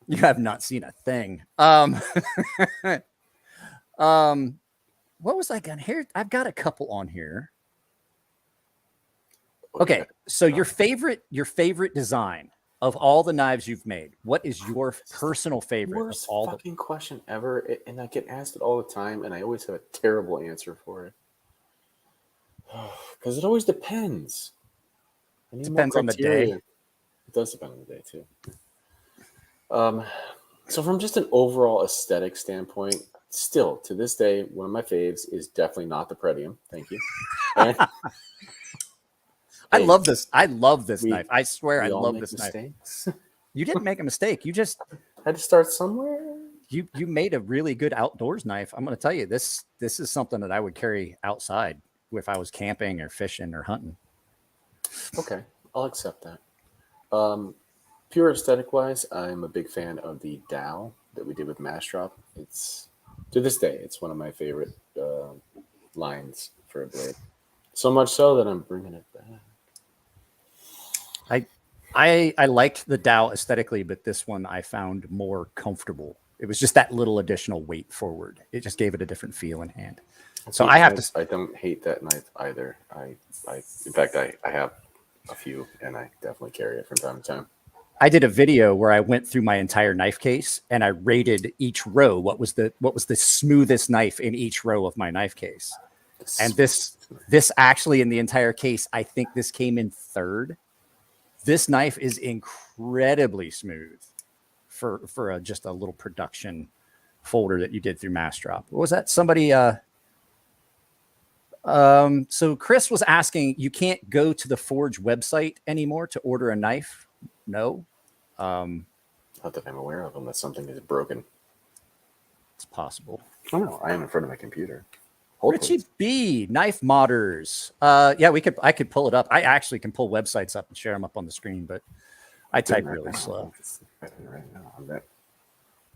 You have not seen a thing. What was I gonna here? I've got a couple on here. Okay, so your favorite design of all the knives you've made. What is your personal favorite? Worst of all fucking question ever, and I get asked it all the time, and I always have a terrible answer for it. Because it always depends. Depends on the day. It does depend on the day too. So from just an overall aesthetic standpoint, still to this day, one of my faves is definitely not the Pretium. Thank you. I love this. I love this knife. I swear, I love this mistakes. knife. You didn't make a mistake. You just had to start somewhere. You made a really good outdoors knife. I'm going to tell you, this is something that I would carry outside if I was camping or fishing or hunting. Okay, I'll accept that. Pure aesthetic wise, I'm a big fan of the dowel that we did with Mastrop. It's to this day, it's one of my favorite lines for a blade. So much so that I'm bringing it back. I liked the Dow aesthetically, but this one I found more comfortable. It was just that little additional weight forward. It just gave it a different feel in hand. So I don't hate that knife either. In fact, I have a few, and I definitely carry it from time to time. I did a video where I went through my entire knife case and I rated each row. What was the smoothest knife in each row of my knife case? And this actually in the entire case, I think this came in third. This knife is incredibly smooth for just a little production folder that you did through Mass Drop. What was that? Somebody so Chris was asking, you can't go to the Forge website anymore to order a knife? No. Not that I'm aware of, unless something is broken. It's possible. Oh no, I am in front of my computer. Richie B, Knife Modders. Yeah, I could pull it up. I actually can pull websites up and share them up on the screen, but I type really slow. Right now,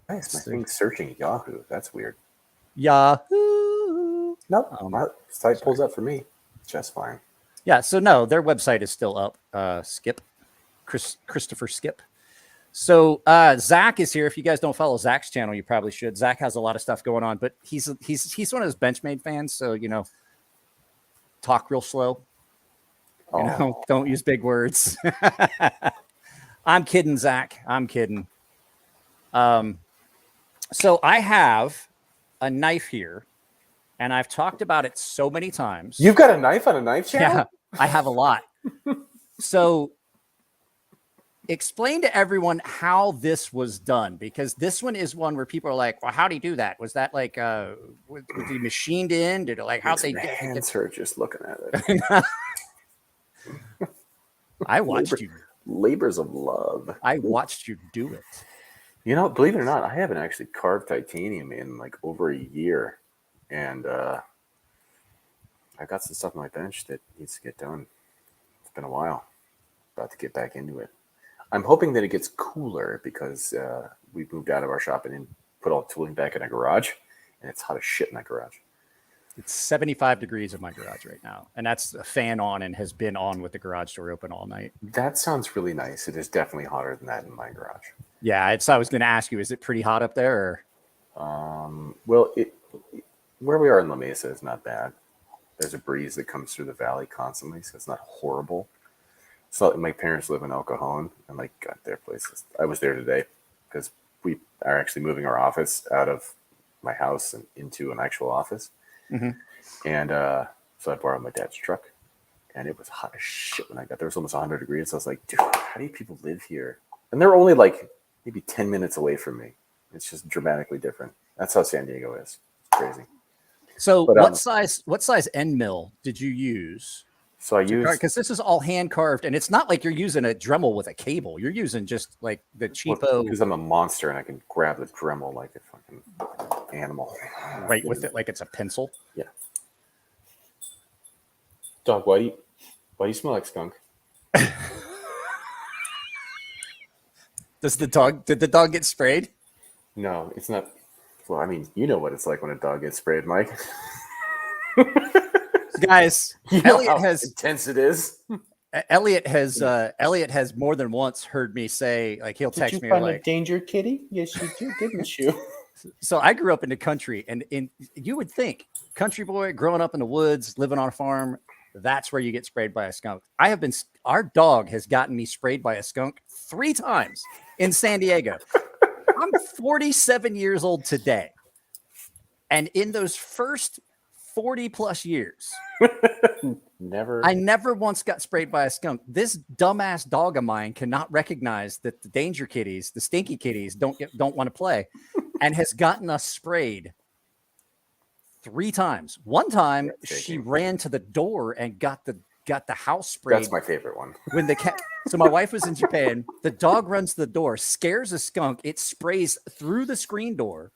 why is my thing searching Yahoo? That's weird. Yahoo. Nope, my site pulls up for me just fine. Yeah, so no, their website is still up. Christopher Skip. So Zach is here. If you guys don't follow Zach's channel, you probably should. Zach has a lot of stuff going on, but he's one of those Benchmade fans. So, talk real slow. Don't use big words. I'm kidding, Zach. I'm kidding. So I have a knife here, and I've talked about it so many times. You've got a knife on a knife channel? Yeah, I have a lot. So explain to everyone how this was done, because this one is one where people are like, well, how do you do that? Was that like was he machined in? Did it like how they hands hurt just looking at it? I watched you. Labors of love. I watched you do it. Believe it or not, I haven't actually carved titanium in like over a year. And I've got some stuff on my bench that needs to get done. It's been a while. About to get back into it. I'm hoping that it gets cooler because we've moved out of our shop and put all the tooling back in a garage, and it's hot as shit in that garage. It's 75 degrees in my garage right now, and that's a fan on and has been on with the garage door open all night. That sounds really nice. It is definitely hotter than that in my garage. Yeah, I was going to ask you, is it pretty hot up there? Or? Well, where we are in La Mesa is not bad. There's a breeze that comes through the valley constantly, so it's not horrible. So my parents live in El Cajon, and their place. I was there today because we are actually moving our office out of my house and into an actual office. Mm-hmm. And so I borrowed my dad's truck, and it was hot as shit when I got there. It was almost 100 degrees. So I was like, dude, how do people live here? And they're only maybe 10 minutes away from me. It's just dramatically different. That's how San Diego is. It's crazy. So what size end mill did you use? So I used, because this is all hand carved, and it's not like you're using a Dremel with a cable. You're using just like the cheapo. Because I'm a monster and I can grab the Dremel like a fucking animal. Right with it like it's a pencil. Yeah. Dog, why do you smell like skunk? Did the dog get sprayed? No, it's not. Well, I mean, you know what it's like when a dog gets sprayed, Mike. Guys, Elliot has intense it is. Elliot has more than once heard me say, he'll text me a danger kitty? Yes, you did, didn't you? So I grew up in the country, and you would think country boy growing up in the woods, living on a farm, that's where you get sprayed by a skunk. Our dog has gotten me sprayed by a skunk 3 times in San Diego. I'm 47 years old today. And in those first 40 plus years, I never once got sprayed by a skunk. This dumbass dog of mine cannot recognize that the danger kitties, the stinky kitties, don't want to play, and has gotten us sprayed 3 times. One time she ran to the door and got the house sprayed. That's my favorite one. When the cat. So my wife was in Japan. The dog runs to the door, scares a skunk. It sprays through the screen door,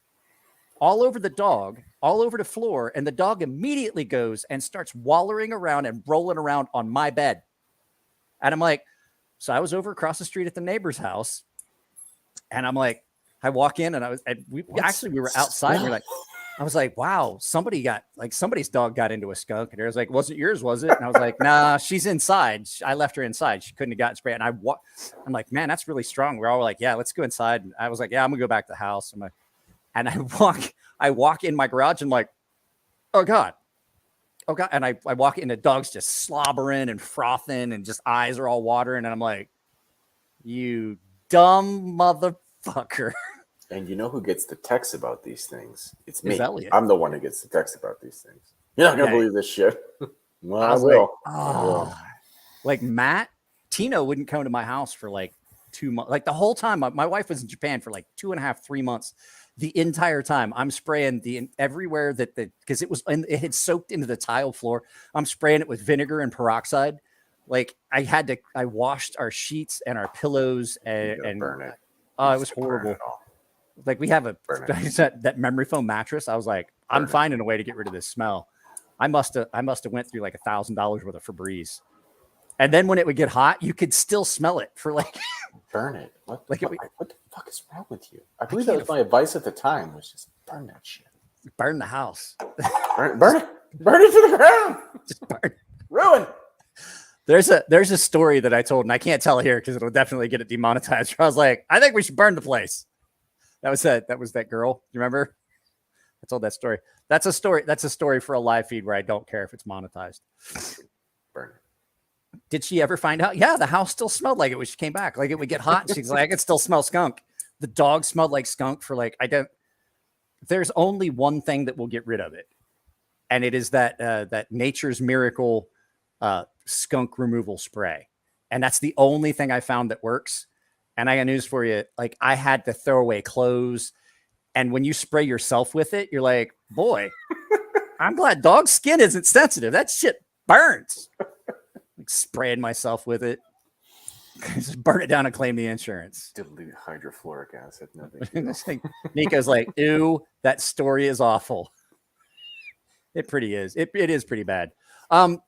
all over the dog, all over the floor, and the dog immediately goes and starts wallowing around and rolling around on my bed. And I'm like, so I was over across the street at the neighbor's house, and I'm like, I walk in and we were outside. And we're like, I was like, wow, somebody's dog got into a skunk. And I was like, wasn't yours, was it? And I was like, nah, she's inside. I left her inside. She couldn't have gotten sprayed. And I'm like, man, that's really strong. We're all like, yeah, let's go inside. And I was like, yeah, I'm gonna go back to the house. And I walk in my garage and like, oh God. Oh God. And I walk in, the dog's just slobbering and frothing and just eyes are all watering. And I'm like, you dumb motherfucker. And you know who gets the text about these things? It's me. Elliot. I'm the one who gets the text about these things. You're not going to believe this shit. Well, I will. Like Matt, Tino wouldn't come to my house for like 2 months. Like the whole time, my wife was in Japan for like 2.5, 3 months. The entire time I'm spraying everywhere because it had soaked into the tile floor. I'm spraying it with vinegar and peroxide. Like I washed our sheets and our pillows and burn it. Oh, it was horrible. Like we have that memory foam mattress. I was like, I'm finding a way to get rid of this smell. I must have went through like $1,000 worth of Febreze. And then when it would get hot, you could still smell it for like burn it. What the fuck is wrong with you? I believe I that was my advice at the time, was just burn that shit. Burn the house. burn it. Burn it to the ground. Just burn it. Ruin. There's a story that I told, and I can't tell here because it'll definitely get it demonetized. I was like, I think we should burn the place. That was that girl. You remember? I told that story. That's a story for a live feed where I don't care if it's monetized. Burn it. Did she ever find out? Yeah, the house still smelled like it when she came back. Like it would get hot. And she's like, I could still smell skunk. The dog smelled like skunk for like, there's only one thing that will get rid of it. And it is that Nature's Miracle skunk removal spray. And that's the only thing I found that works. And I got news for you. Like I had to throw away clothes. And when you spray yourself with it, you're like, boy, I'm glad dog skin isn't sensitive. That shit burns. Like spraying myself with it. Just burn it down and claim the insurance. Dilute hydrofluoric acid. No big Nico's like, ew, that story is awful. It pretty is. It is pretty bad.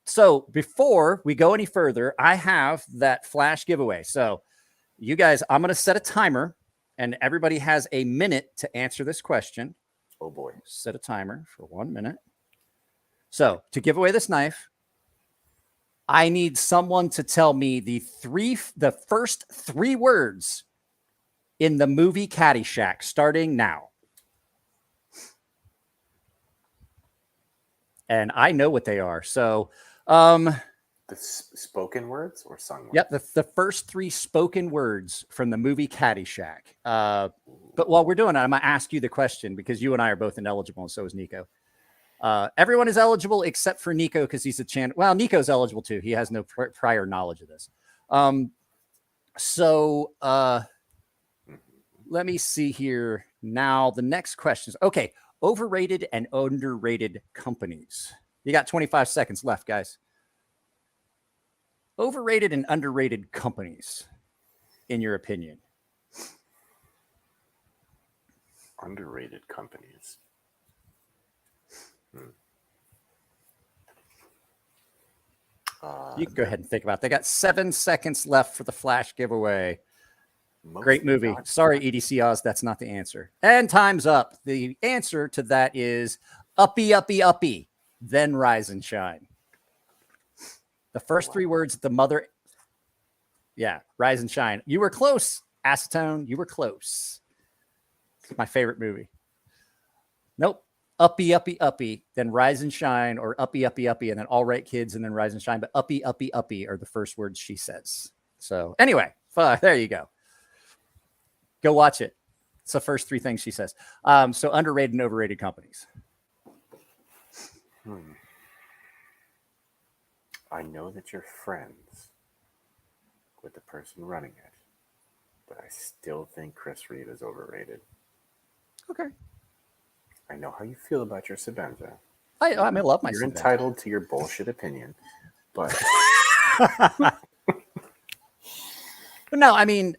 So before we go any further, I have that flash giveaway. So you guys, I'm going to set a timer and everybody has a minute to answer this question. Oh boy. Set a timer for 1 minute. So to give away this knife, I need someone to tell me the first three words in the movie Caddyshack, starting now. And I know what they are. So, the spoken words or sung words? Yep, the first three spoken words from the movie Caddyshack. But while we're doing it, I'm going to ask you the question because you and I are both ineligible, and so is Nico. Everyone is eligible except for Nico because he's a channel. Well, Nico's eligible too. He has no prior knowledge of this. Let me see here. Now, the next questions. Okay. Overrated and underrated companies. You got 25 seconds left, guys. Overrated and underrated companies, in your opinion. Underrated companies. You can go ahead and think about it. They got 7 seconds left for the flash giveaway. Great movie. Sorry, EDC Oz, that's not the answer. And time's up. The answer to that is Uppy, Uppy, Uppy, then Rise and Shine. The first three words, the mother. Yeah, Rise and Shine. You were close, Acetone. You were close. It's my favorite movie. Nope. Uppy, Uppy, Uppy, then Rise and Shine, or Uppy, Uppy, Uppy, and then All Right Kids, and then Rise and Shine. But Uppy, Uppy, Uppy are the first words she says. So anyway, there you go. Go watch it. It's the first three things she says. So underrated and overrated companies. I know that you're friends with the person running it, but I still think Chris Reed is overrated. Okay. I know how you feel about your Sebenza. I love my You're Sebenza. entitled to your bullshit opinion, but no, I mean,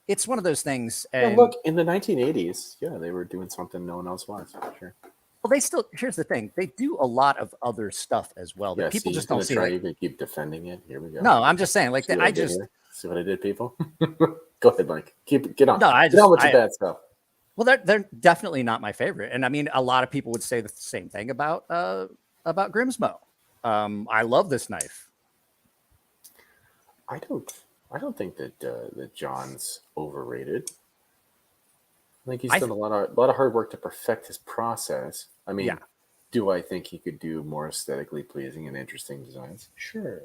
it's one of those things. And look, in the 1980s, yeah, they were doing something no one else was. Sure. Well, here's the thing. They do a lot of other stuff as well that people just don't see. You're going to keep defending it. Here we go. No, I'm just saying, like, see what I did, people? Go ahead, Mike. Get on. No, get on with your bad stuff. Well, they're definitely not my favorite, and I mean, a lot of people would say the same thing about Grimsmo. I love this knife. I don't think that John's overrated. I think he's done a lot of hard work to perfect his process. I mean, Yeah. do I think he could do more aesthetically pleasing and interesting designs? Sure.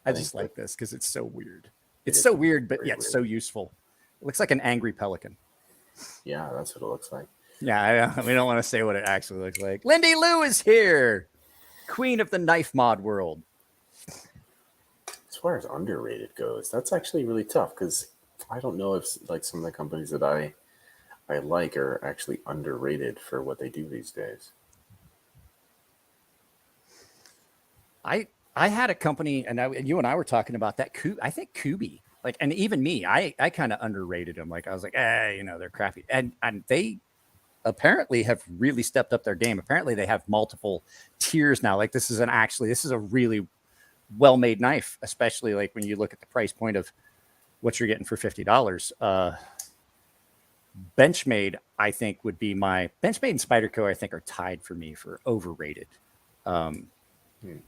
I just like this because it's so weird. It's so weird, but yet so useful. It looks like an angry pelican. Yeah, that's what it looks like. Yeah, we don't want to say what it actually looks like. Lindy Lou is here, queen of the knife mod world. As far as underrated goes, that's actually really tough because I don't know if like some of the companies that I like are actually underrated for what they do these days. I had a company, and you and I were talking about that. I think Kubi, like, and even me, I kind of underrated them. Like, I was like, they're crappy, and they apparently have really stepped up their game. Apparently, they have multiple tiers now. Like, this is a really well-made knife, especially like when you look at the price point of what you're getting for $50. Benchmade, I think, would be my Benchmade and Spyderco. I think are tied for me for overrated.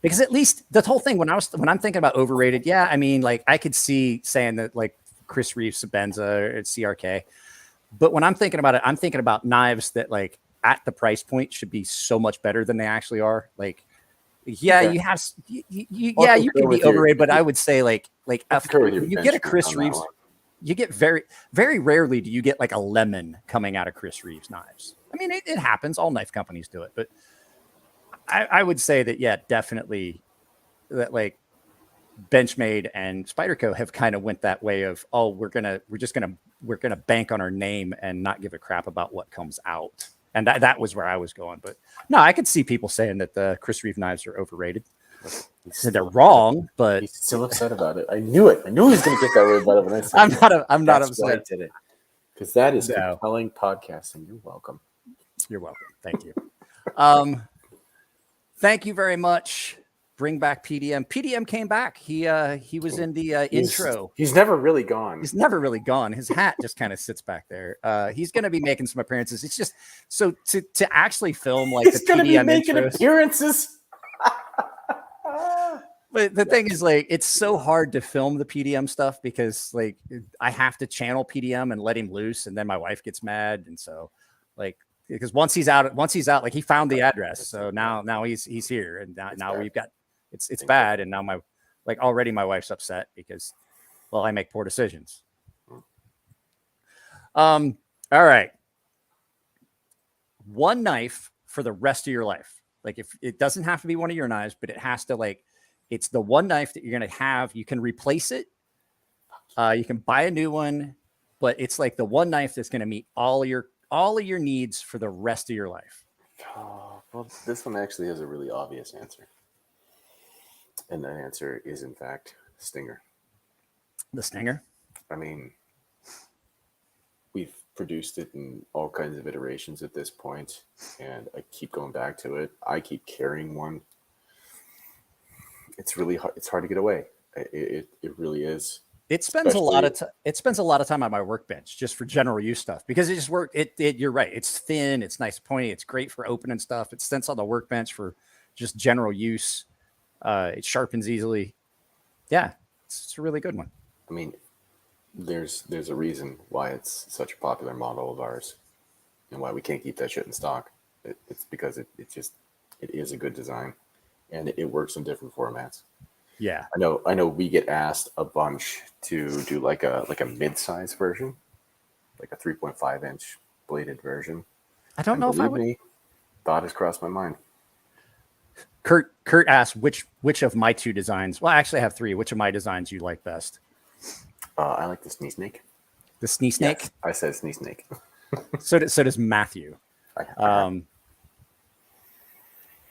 Because at least the whole thing when I'm thinking about overrated, yeah, I mean, like I could see saying that like Chris Reeves, Sabenza, or CRK, but when I'm thinking about it, I'm thinking about knives that like at the price point should be so much better than they actually are. Like, yeah, Okay. you have, you can be overrated, but I would say like after you get a Chris Reeves, you get very, very rarely do you get like a lemon coming out of Chris Reeves knives. I mean, it happens. All knife companies do it, but I would say that, yeah, definitely that like Benchmade and Spyderco have kind of went that way of, oh, we're gonna bank on our name and not give a crap about what comes out. And that was where I was going. But no, I could see people saying that the Chris Reeve knives are overrated. They're wrong, but he's still upset about it. I knew it. I knew he was going to get that word about it when I said I'm not upset today because that is compelling podcasting. You're welcome. You're welcome. Thank you. Thank you very much. Bring back PDM. PDM came back. He was in the intro. He's never really gone. He's never really gone. His hat just kind of sits back there. He's going to be making some appearances. It's just so to actually film like he's the PDM be making intros, appearances. But the thing is, like, it's so hard to film the PDM stuff because like I have to channel PDM and let him loose, and then my wife gets mad, and so like. Because once he's out, like he found the address, so now he's here, and now we've got it's bad, and now my wife's upset because, well, I make poor decisions. All right, one knife for the rest of your life. Like if it doesn't have to be one of your knives, but it has to it's the one knife that you're gonna have. You can replace it, you can buy a new one, but it's like the one knife that's gonna meet all of your needs for the rest of your life. Oh, well, this one actually has a really obvious answer. And that answer is, in fact, Stinger. The Stinger? I mean, we've produced it in all kinds of iterations at this point, and I keep going back to it. I keep carrying one. It's really hard. It's hard to get away. It really is. It spends a lot of time on my workbench just for general use stuff because it just works. You're right. It's thin. It's nice pointy. It's great for opening stuff. It sits on the workbench for just general use. It sharpens easily. Yeah, it's a really good one. I mean, there's a reason why it's such a popular model of ours and why we can't keep that shit in stock. It's because it is a good design and it works in different formats. Yeah, I know. We get asked a bunch to do like a mid-size version, like a 3.5-inch bladed version. I don't know if I would. Thought has crossed my mind. Kurt asked which of my two designs. Well, actually, I have three. Which of my designs you like best? I like the Snee Snake. The Snee Snake. Yes, I said Snee Snake. So does Matthew.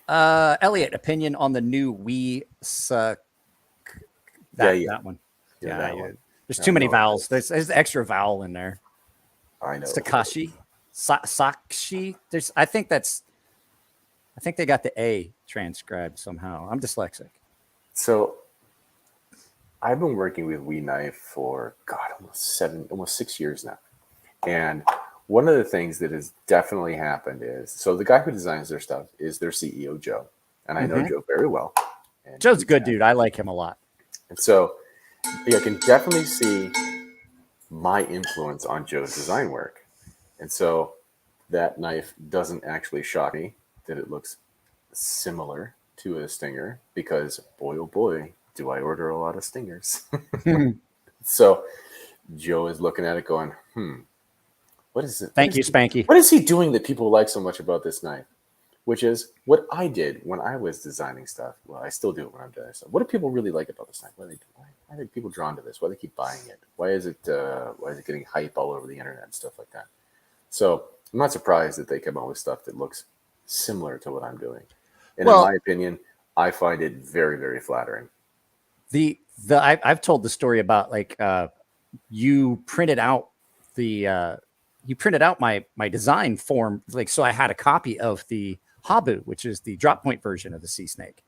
Elliot, opinion on the new We Suck. That one. Yeah, that one. There's too many vowels. There's extra vowel in there. I know. Sakashi, Sakshi. I think they got the A transcribed somehow. I'm dyslexic. So I've been working with We Knife for almost 6 years now, and one of the things that has definitely happened is, so the guy who designs their stuff is their CEO, Joe. And I know Joe very well. And Joe's a good dude. I like him a lot. And so I can definitely see my influence on Joe's design work. And so that knife doesn't actually shock me that it looks similar to a stinger, because boy, oh boy, do I order a lot of stingers. So Joe is looking at it going, what is it? Thank you, Spanky. What is he doing that people like so much about this knife? Which is what I did when I was designing stuff. Well, I still do it when I'm doing stuff. What do people really like about this knife? Why are they people drawn to this? Why do they keep buying it? Why is it getting hype all over the internet and stuff like that? So I'm not surprised that they come out with stuff that looks similar to what I'm doing. And in my opinion, I find it very, very flattering. I've told the story about like you printed out my design form, like, so I had a copy of the Habu, which is the drop point version of the Sea Snake,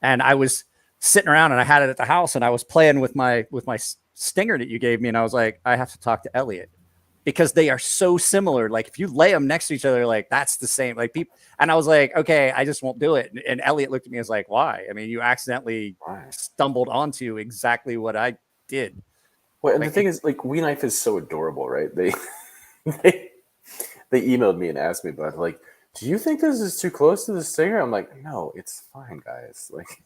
and I was sitting around and I had it at the house and I was playing with my stinger that you gave me, and I was like, I have to talk to Elliot because they are so similar. Like if you lay them next to each other, like that's the same. Like people, and I was like, okay, I just won't do it. And Elliot looked at me and was like, why? I mean, you accidentally stumbled onto exactly what I did. Well, and the thing is, like, We Knife is so adorable, right? They emailed me and asked me about it, like, do you think this is too close to the stinger? I'm like, no, it's fine, guys. Like,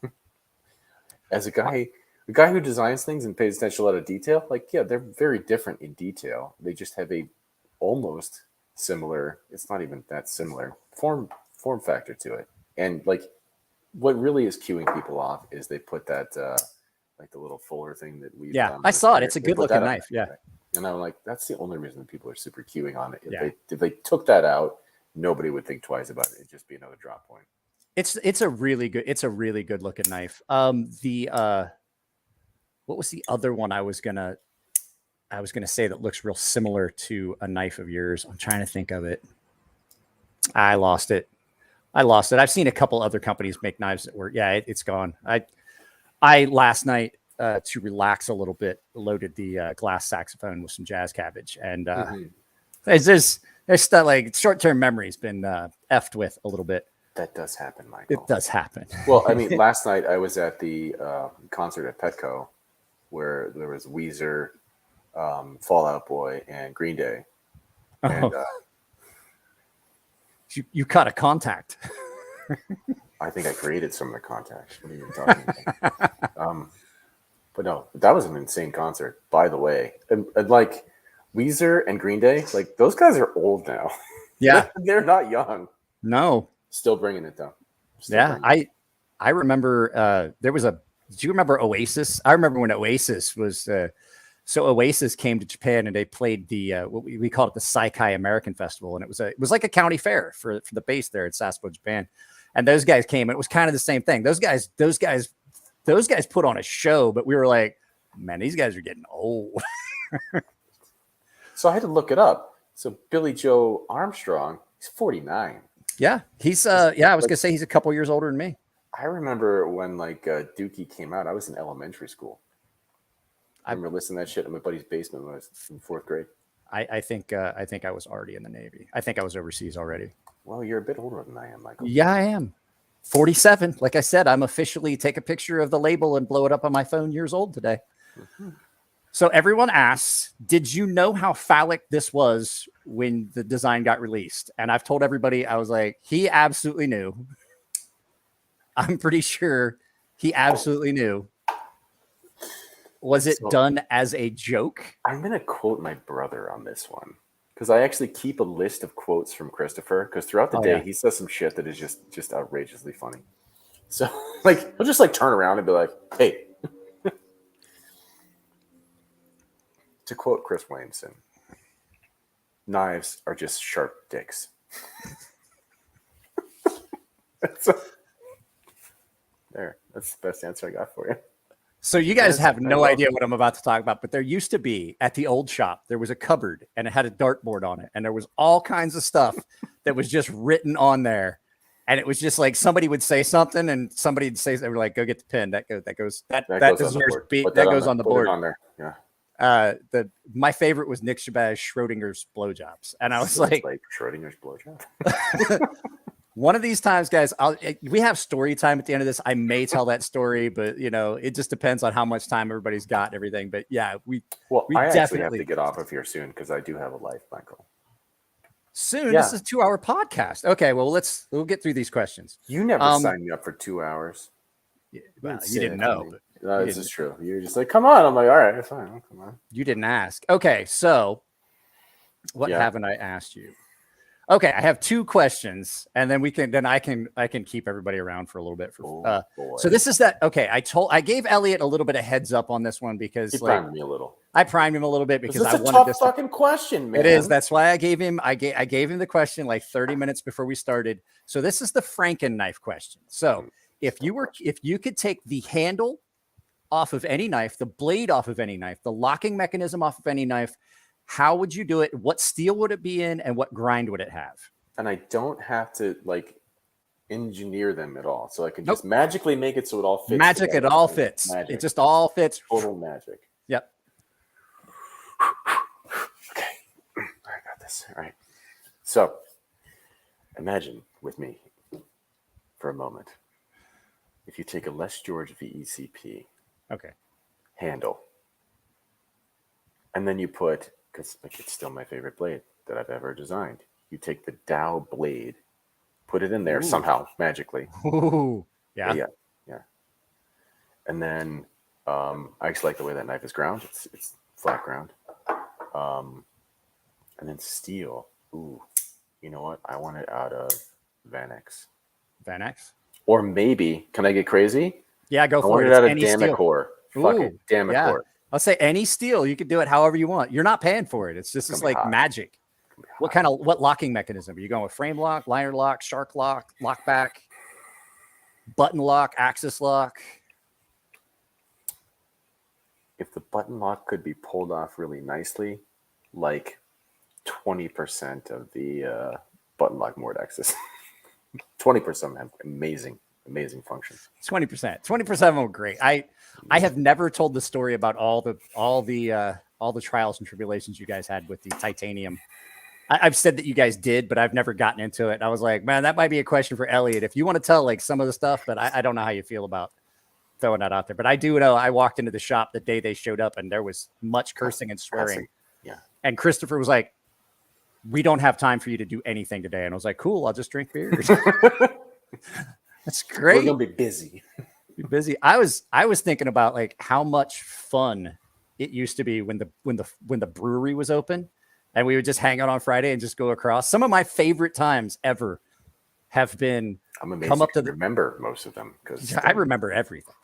as a guy who designs things and pays attention to a lot of detail, like, yeah, they're very different in detail. They just have a almost similar, it's not even that similar, form factor to it. And like, what really is queuing people off is they put that like the little fuller thing that we I saw it. It's a good looking knife. Yeah. And I'm like, that's the only reason that people are super queuing on it. If they took that out, nobody would think twice about it. It'd just be another drop point. It's a really good looking knife. What was the other one I was gonna say that looks real similar to a knife of yours? I'm trying to think of it. I lost it. I've seen a couple other companies make knives that were, it's gone. I last night, to relax a little bit, loaded the glass saxophone with some jazz cabbage, and there's stuff like short-term memory's been effed with a little bit. That does happen, Michael. It does happen. Well, I mean, last night I was at the concert at Petco, where there was Weezer, Fall Out Boy, and Green Day. And you caught a contact. I think I created some of the contacts. What are you talking about? But no, that was an insane concert, by the way. And like Weezer and Green Day, like those guys are old now. Yeah. They're not young. No. Still bringing it though. I remember did you remember Oasis? I remember when Oasis was so Oasis came to Japan and they played the what we called it the Saikai American Festival, and it was like a county fair for the base there in Sasebo, Japan. And those guys came, and it was kind of the same thing. Those guys put on a show, but we were like, man, these guys are getting old. So I had to look it up. So Billy Joe Armstrong, he's 49. Yeah, he's I was gonna say he's a couple years older than me. I remember when like Dookie came out. I was in elementary school. I remember listening to that shit in my buddy's basement when I was in 4th grade. I think I was already in the Navy. I think I was overseas already. Well, you're a bit older than I am, Michael. Yeah, I am. 47. Like I said, I'm officially take a picture of the label and blow it up on my phone years old today. Mm-hmm. So everyone asks, did you know how phallic this was when the design got released? And I've told everybody, I was like, he absolutely knew. I'm pretty sure he absolutely knew. Was it done as a joke? I'm going to quote my brother on this one, because I actually keep a list of quotes from Christopher, because throughout the day, he says some shit that is just outrageously funny. So like, he'll just like turn around and be like, hey. To quote Chris Williamson, knives are just sharp dicks. That's the best answer I got for you. So you guys have no idea what I'm about to talk about, but there used to be at the old shop, there was a cupboard and it had a dartboard on it. And there was all kinds of stuff that was just written on there. And it was just like somebody would say something and somebody would say, they were like, go get the pen. That goes on the board. On there. Yeah. My favorite was Nick Shabazz Schrodinger's blowjobs, and I was Sounds like Schrodinger's blowjob. one of these times, guys, we have story time at the end of this. I may tell that story, but it just depends on how much time everybody's got and everything. But yeah, we I definitely actually have to get off of here soon because I do have a life, Michael. Soon. Yeah. This is a 2-hour podcast. Okay, well we'll get through these questions. You never signed me up for 2 hours. Well, you didn't know. No, this is true. You're just like, come on. I'm like, all right, fine. Come on. You didn't ask. Okay, so what haven't I asked you? Okay, I have 2 questions, and then I can keep everybody around for a little bit. So this is that. Okay, I gave Elliot a little bit of heads up on this one because he primed me a little. I primed him a little bit because I wanted tough this fucking question, man. It is. That's why I gave him the question like 30 minutes before we started. So this is the Franken knife question. So if you could take the handle off of any knife, the blade off of any knife, the locking mechanism off of any knife, how would you do it? What steel would it be in, and what grind would it have? And I don't have to engineer them at all, so I can just magically make it so it all fits. Magic, together. it all fits. Magic. It just all fits. Total magic. Yep. Okay, I got this. All right. So, imagine with me for a moment. If you take a Les George VECP, handle, and then you put, because it's still my favorite blade that I've ever designed. You take the Dow blade, put it in there somehow magically. Ooh, yeah. And then I actually like the way that knife is ground. It's flat ground. And then steel. Ooh, you know what? I want it out of Vanex. Vanex? Or maybe, can I get crazy? Yeah, go for it. I want it out of Damacore. Fuck it, Damacore. Yeah. I'll say any steel. You can do it however you want. You're not paying for it. It's just like magic. What locking mechanism? Are you going with frame lock, liner lock, shark lock, lock back, button lock, axis lock? If the button lock could be pulled off really nicely, like 20% of the button lock Mordexes. 20% have amazing functions. 20%. 20% of them are great. I have never told the story about all the trials and tribulations you guys had with the titanium. I've said that you guys did, but I've never gotten into it. I was like, man, that might be a question for Elliot if you want to tell some of the stuff, but I don't know how you feel about throwing that out there. But I do know I walked into the shop the day they showed up, and there was much cursing and swearing. Yeah. And Christopher was like, we don't have time for you to do anything today. And I was like, cool, I'll just drink beers. That's great. We're gonna be busy. I was thinking about how much fun it used to be when the brewery was open, and we would just hang out on Friday and just go across. Some of my favorite times ever have been come up to remember most of them because I remember everything.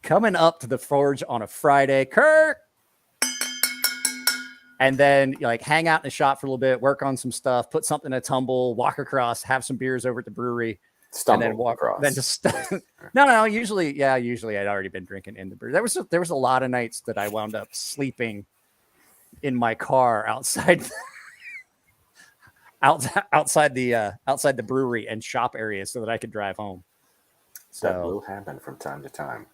Coming up to the forge on a Friday, Kirk, and then hang out in the shop for a little bit, work on some stuff, put something in a tumble, walk across, have some beers over at the brewery. Stumble and then walk across. Then just no. Usually I'd already been drinking in the brewery. There was a lot of nights that I wound up sleeping in my car outside the brewery and shop area so that I could drive home. So that will happen from time to time.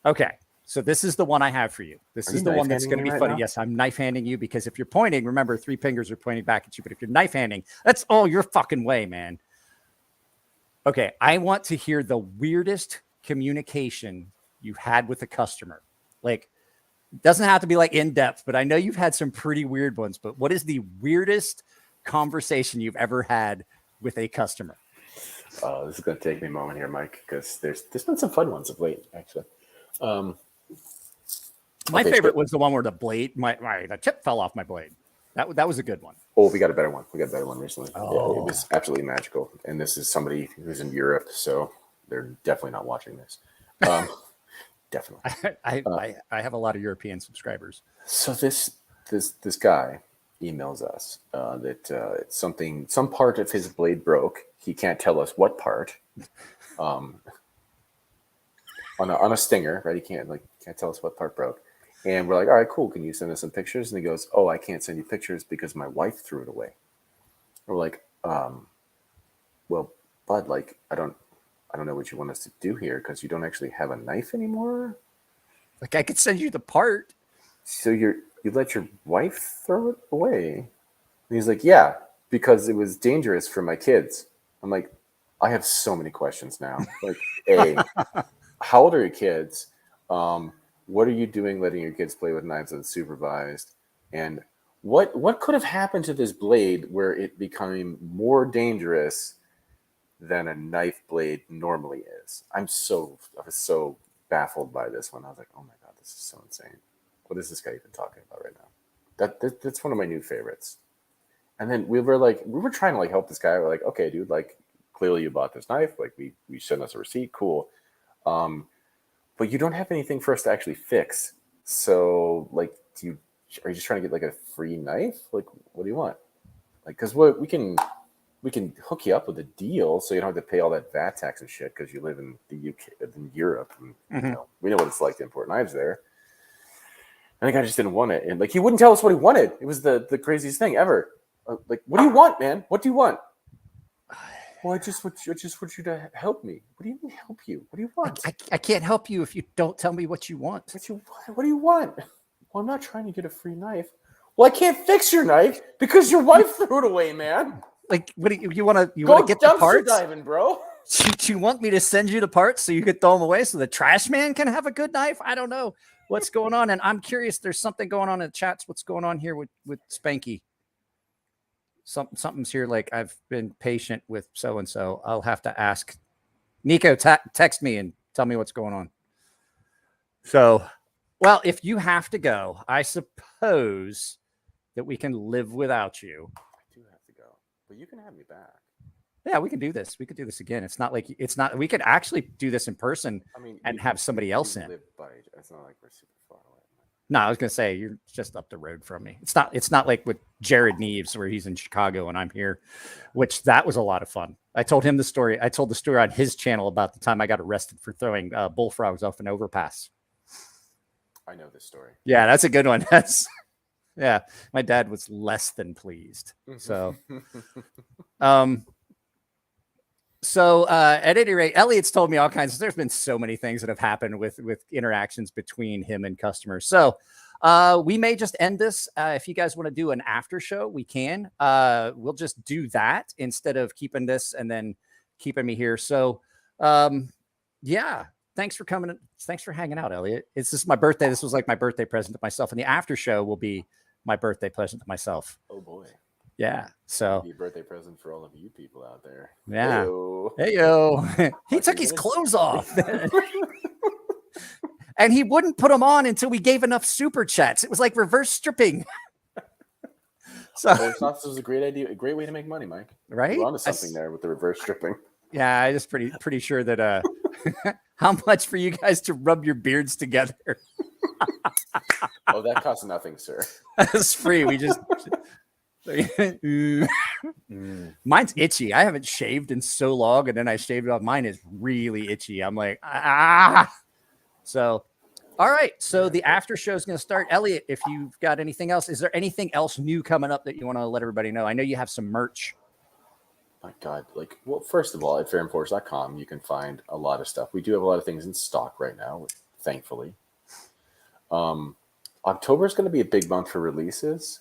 Okay, so this is the one I have for you. This is the one that's going to be funny. Now? Yes, I'm knife handing you because if you're pointing, remember 3 fingers are pointing back at you. But if you're knife handing, that's all your fucking way, man. Okay, I want to hear the weirdest communication you've had with a customer. Doesn't have to be in depth, but I know you've had some pretty weird ones. But what is the weirdest conversation you've ever had with a customer? This is going to take me a moment here, Mike, because there's been some fun ones of late, actually. My favorite was the one where the blade, the tip fell off my blade. That was a good one. Oh, we got a better one. We got a better one recently. Oh. Yeah, it was absolutely magical. And this is somebody who's in Europe, so they're definitely not watching this. Definitely. I have a lot of European subscribers. So this guy emails us that some part of his blade broke. He can't tell us what part. On a stinger, right? He can't tell us what part broke. And we're like, all right, cool. Can you send us some pictures? And he goes, oh, I can't send you pictures because my wife threw it away. And we're like, well, bud, I don't know what you want us to do here because you don't actually have a knife anymore. I could send you the part. So you let your wife throw it away? And he's like, yeah, because it was dangerous for my kids. I'm like, I have so many questions now. Like, A, how old are your kids? What are you doing letting your kids play with knives unsupervised? And what could have happened to this blade where it became more dangerous than a knife blade normally is? I was so baffled by this one. I was like, oh my God, this is so insane. What is this guy even talking about right now? That's one of my new favorites. And then we were trying to like help this guy. We're like, okay, dude, like clearly you bought this knife. Like we sent us a receipt. Cool. But you don't have anything for us to actually fix. So like, are you just trying to get like a free knife? Like, what do you want? Like, because we can hook you up with a deal so you don't have to pay all that VAT tax and shit because you live in the UK, in Europe, and you know, we know what it's like to import knives there. And the guy just didn't want it, and like he wouldn't tell us what he wanted. It was the craziest thing ever. Like, what do you want, man? What do you want? Well, I just want you to help me. What do you mean help you? What do you want? I can't help you if you don't tell me what you want. What do you want? Well, I'm not trying to get a free knife. Well, I can't fix your knife because your wife threw it away, man. Like, what do you want to get the parts? Diving, bro. Do you want me to send you the parts so you could throw them away so the trash man can have a good knife? I don't know what's going on, and I'm curious. There's something going on in the chats. What's going on here with Spanky? Something's here. Like, I've been patient with so and so. I'll have to ask Nico. Text me and tell me what's going on. So, well, if you have to go, I suppose that we can live without you. I do have to go, but you can have me back. Yeah, we can do this. We could do this again. It's not. We could actually do this in person. I mean, and have somebody else in. It's not like we're super far away. No, I was gonna say you're just up the road from me. It's not like with Jared Neves where he's in Chicago and I'm here, which that was a lot of fun. I told him the story. I told the story on his channel about the time I got arrested for throwing bullfrogs off an overpass. I know this story. Yeah, that's a good one. Yeah. My dad was less than pleased. So, at any rate, Elliot's told me all kinds. There's been so many things that have happened with interactions between him and customers. So we may just end this. If you guys want to do an after show, we can. We'll just do that instead of keeping this and then keeping me here. So yeah, thanks for coming. Thanks for hanging out, Elliot. This is my birthday. This was like my birthday present to myself, and the after show will be my birthday present to myself. Oh boy. Yeah, so be a birthday present for all of you people out there. Yeah. Hey-o. Hey-o. He took his clothes off. And he wouldn't put them on until we gave enough super chats. It was like reverse stripping. So this was a great idea, a great way to make money, Mike. Right? You're onto something there with the reverse stripping. Yeah, I just pretty sure that how much for you guys to rub your beards together? Oh, that costs nothing, sir. That's free. We just Mine's itchy. I haven't shaved in so long, and then I shaved it off. Mine is really itchy. I'm like, ah. So, all right. So the after show is going to start. Elliot, if you've got anything else, is there anything else new coming up that you want to let everybody know? I know you have some merch. My God, well, first of all, at ferrumforge.com, you can find a lot of stuff. We do have a lot of things in stock right now, thankfully. October is going to be a big month for releases.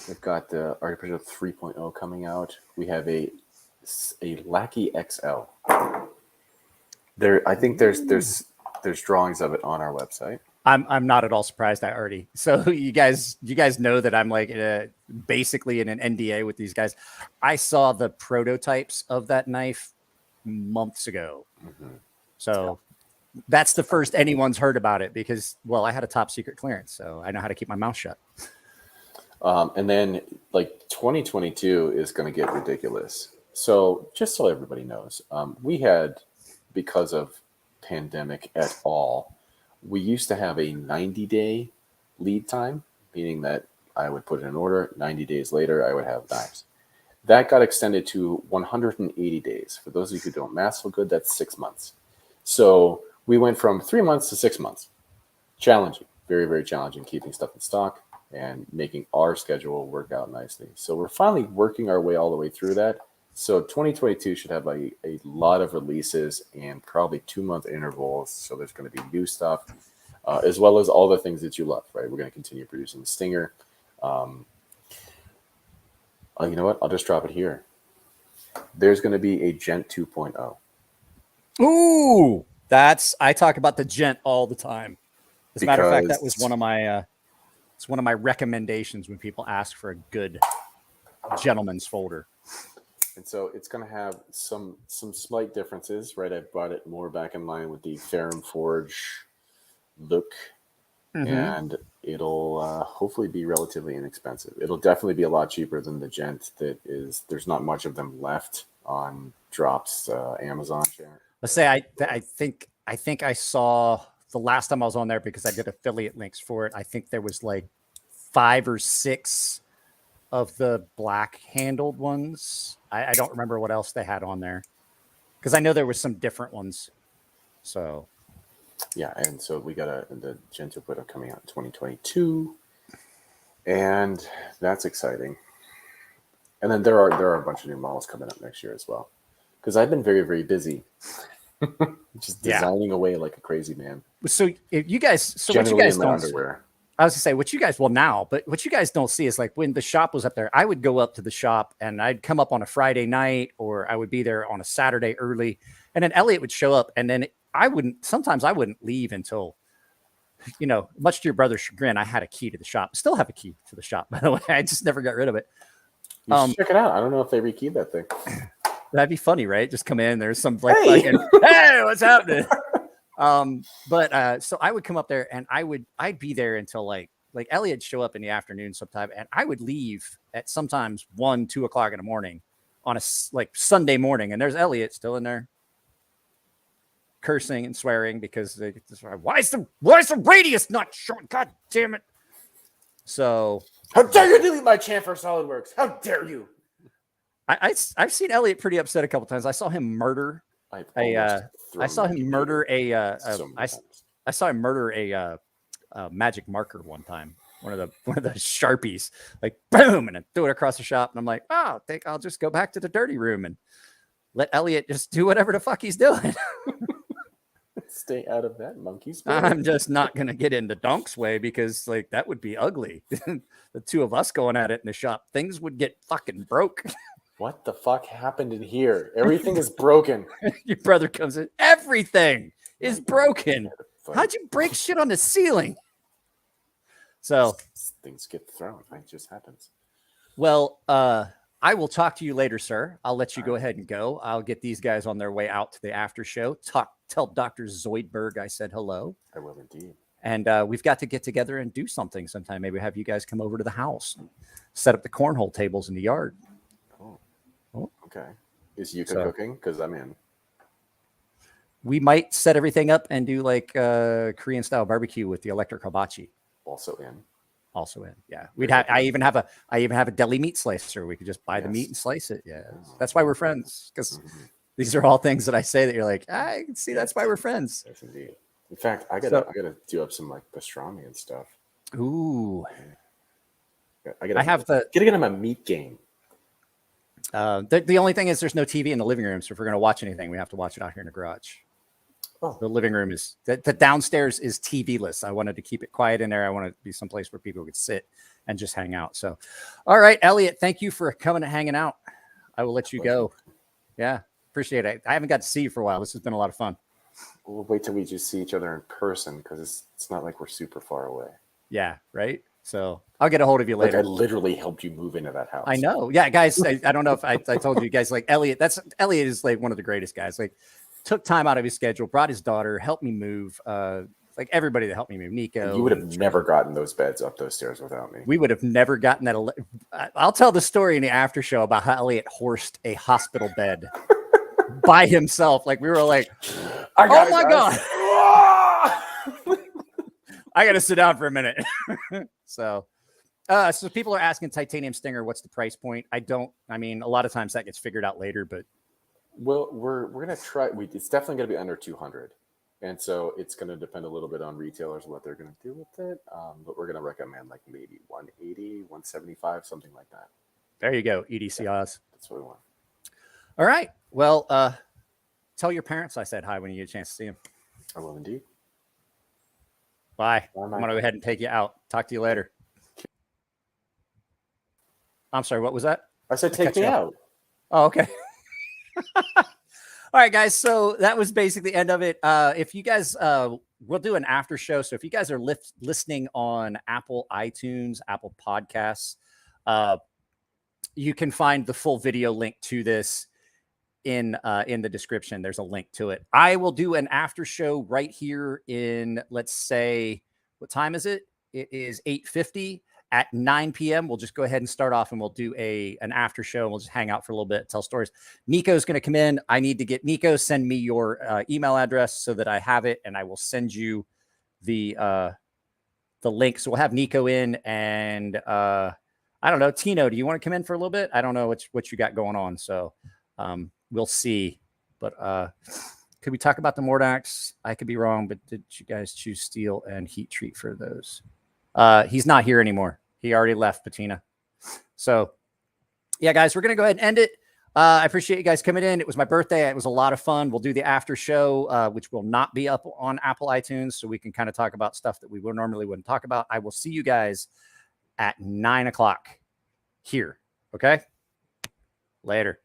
We've got the Artificial 3.0 coming out. We have a Lackey XL. I think there's drawings of it on our website. I'm not at all surprised. So you guys know that I'm like basically in an NDA with these guys. I saw the prototypes of that knife months ago. Mm-hmm. So that's the first anyone's heard about it because, well, I had a top secret clearance, so I know how to keep my mouth shut. And then 2022 is going to get ridiculous. So just so everybody knows, we had, because of pandemic at all, we used to have a 90-day lead time, meaning that I would put in an order. 90 days later, I would have knives. That got extended to 180 days. For those of you who don't math so good, that's 6 months. So we went from 3 months to 6 months. Challenging, very, very challenging, keeping stuff in stock and making our schedule work out nicely. So we're finally working our way all the way through that. So 2022 should have a lot of releases and probably 2-month intervals. So there's going to be new stuff. as well as all the things that you love, right? We're going to continue producing the Stinger. You know what? I'll just drop it here. There's going to be a Gent 2.0. Ooh, I talk about the Gent all the time. As a matter of fact, that was one of my it's one of my recommendations when people ask for a good gentleman's folder. And so it's going to have some slight differences, right? I brought it more back in line with the Ferrum Forge look, and it'll hopefully be relatively inexpensive. It'll definitely be a lot cheaper than the Gent. There's not much of them left on Drop's Amazon share. Let's say I think I saw the last time I was on there, because I did affiliate links for it. I think there was like 5 or 6 of the black handled ones. I don't remember what else they had on there, because I know there was some different ones. So yeah, and so we got the Gen 2.0 coming out in 2022, and that's exciting. And then there are a bunch of new models coming up next year as well, because I've been very, very busy. Just designing away like a crazy man. So if you guys, Generally what you guys in my don't, underwear. I was gonna say, what you guys, well now, but what you guys don't see is, like, when the shop was up there, I would go up to the shop and I'd come up on a Friday night, or I would be there on a Saturday early, and then Elliot would show up, and then sometimes I wouldn't leave until, much to your brother's chagrin, I had a key to the shop. Still have a key to the shop, by the way. I just never got rid of it. You should check it out. I don't know if they rekeyed that thing. That'd be funny, right? Just come in, there's some like, hey, hey, what's happening? So I would come up there, and I'd be there until like Elliot show up in the afternoon sometime, and I would leave at sometimes 1, 2 o'clock in the morning on a Sunday morning, and there's Elliot still in there cursing and swearing because why is the radius not short? God damn it! So how dare you delete my chamfer SolidWorks? How dare you? I've seen Elliot pretty upset a couple times. I saw him murder a magic marker one time. One of the Sharpies, like boom, and I threw it across the shop. And I'm like, oh, I think I'll just go back to the dirty room and let Elliot just do whatever the fuck he's doing. Stay out of that monkey's way. I'm just not gonna get into Donk's way, because like that would be ugly. The two of us going at it in the shop, things would get fucking broke. What the fuck happened in here? Everything is broken. Your brother comes in. Everything is broken. How'd you break shit on the ceiling? So things get thrown. It just happens. Well, I will talk to you later, sir. I'll let you go ahead and go. I'll get these guys on their way out to the after show. Tell Dr. Zoidberg I said hello. I will indeed. And we've got to get together and do something sometime. Maybe have you guys come over to the house, set up the cornhole tables in the yard. Oh, okay. Is Yuka cooking? Because I'm in. We might set everything up and do like Korean style barbecue with the electric hibachi. Also in. Yeah. I even have a deli meat slicer. We could just buy the meat and slice it. Yeah. That's why we're friends. Because these are all things that I say that you're like, I can see that's why we're friends. Yes, indeed. In fact, I gotta do up some like pastrami and stuff. Ooh. Gotta get on my meat game. The only thing is there's no TV in the living room, so if we're going to watch anything, we have to watch it out here in the garage. Oh. The living room is the downstairs is TV-less. I wanted to keep it quiet in there. I wanted it to be someplace where people could sit and just hang out. So, all right, Elliot, thank you for coming and hanging out. I will let you go. Yeah, appreciate it. I haven't got to see you for a while. This has been a lot of fun. We'll wait till we just see each other in person, because it's not like we're super far away. Yeah, right. So I'll get a hold of you later. Like I literally helped you move into that house. I know. Yeah, guys. I don't know if I told you guys, like Elliot is like one of the greatest guys. Like took time out of his schedule, brought his daughter, helped me move. Like everybody that helped me move. Nico. And you would have never gotten those beds up those stairs without me. We would have never gotten that. I'll tell the story in the after show about how Elliot horsed a hospital bed by himself. Like we were like, oh my God. I got to sit down for a minute. So people are asking titanium Stinger, what's the price point? I mean, a lot of times that gets figured out later, but. Well, we're going to try. It's definitely going to be under 200. And so it's going to depend a little bit on retailers, what they're going to do with it. But we're going to recommend like maybe 180, 175, something like that. There you go. EDC Oz. That's what we want. All right. Well, tell your parents I said hi when you get a chance to see them. I will indeed. Bye. Bye, I'm Mike. going to go ahead and take you out. Talk to you later. I'm sorry. What was that? I said, take me out. Oh, okay. All right, guys. So that was basically the end of it. If you guys, we'll do an after show. So if you guys are listening on Apple iTunes, Apple Podcasts, you can find the full video link to this in the description. There's a link to it. I will do an after show right here in, let's say, what time is it? It is 8:50. At 9 p.m., we'll just go ahead and start off and we'll do an after show. And we'll just hang out for a little bit, tell stories. Nico's going to come in. I need to get Nico. Send me your email address so that I have it, and I will send you the link. So we'll have Nico in, and I don't know, Tino, do you want to come in for a little bit? I don't know what you got going on, so we'll see. But could we talk about the Mordax? I could be wrong, but did you guys choose steel and heat treat for those? He's not here anymore. He already left, Patina. So, yeah, guys, we're going to go ahead and end it. I appreciate you guys coming in. It was my birthday. It was a lot of fun. We'll do the after show, which will not be up on Apple iTunes, so we can kind of talk about stuff that we normally wouldn't talk about. I will see you guys at 9 o'clock here. Okay? Later.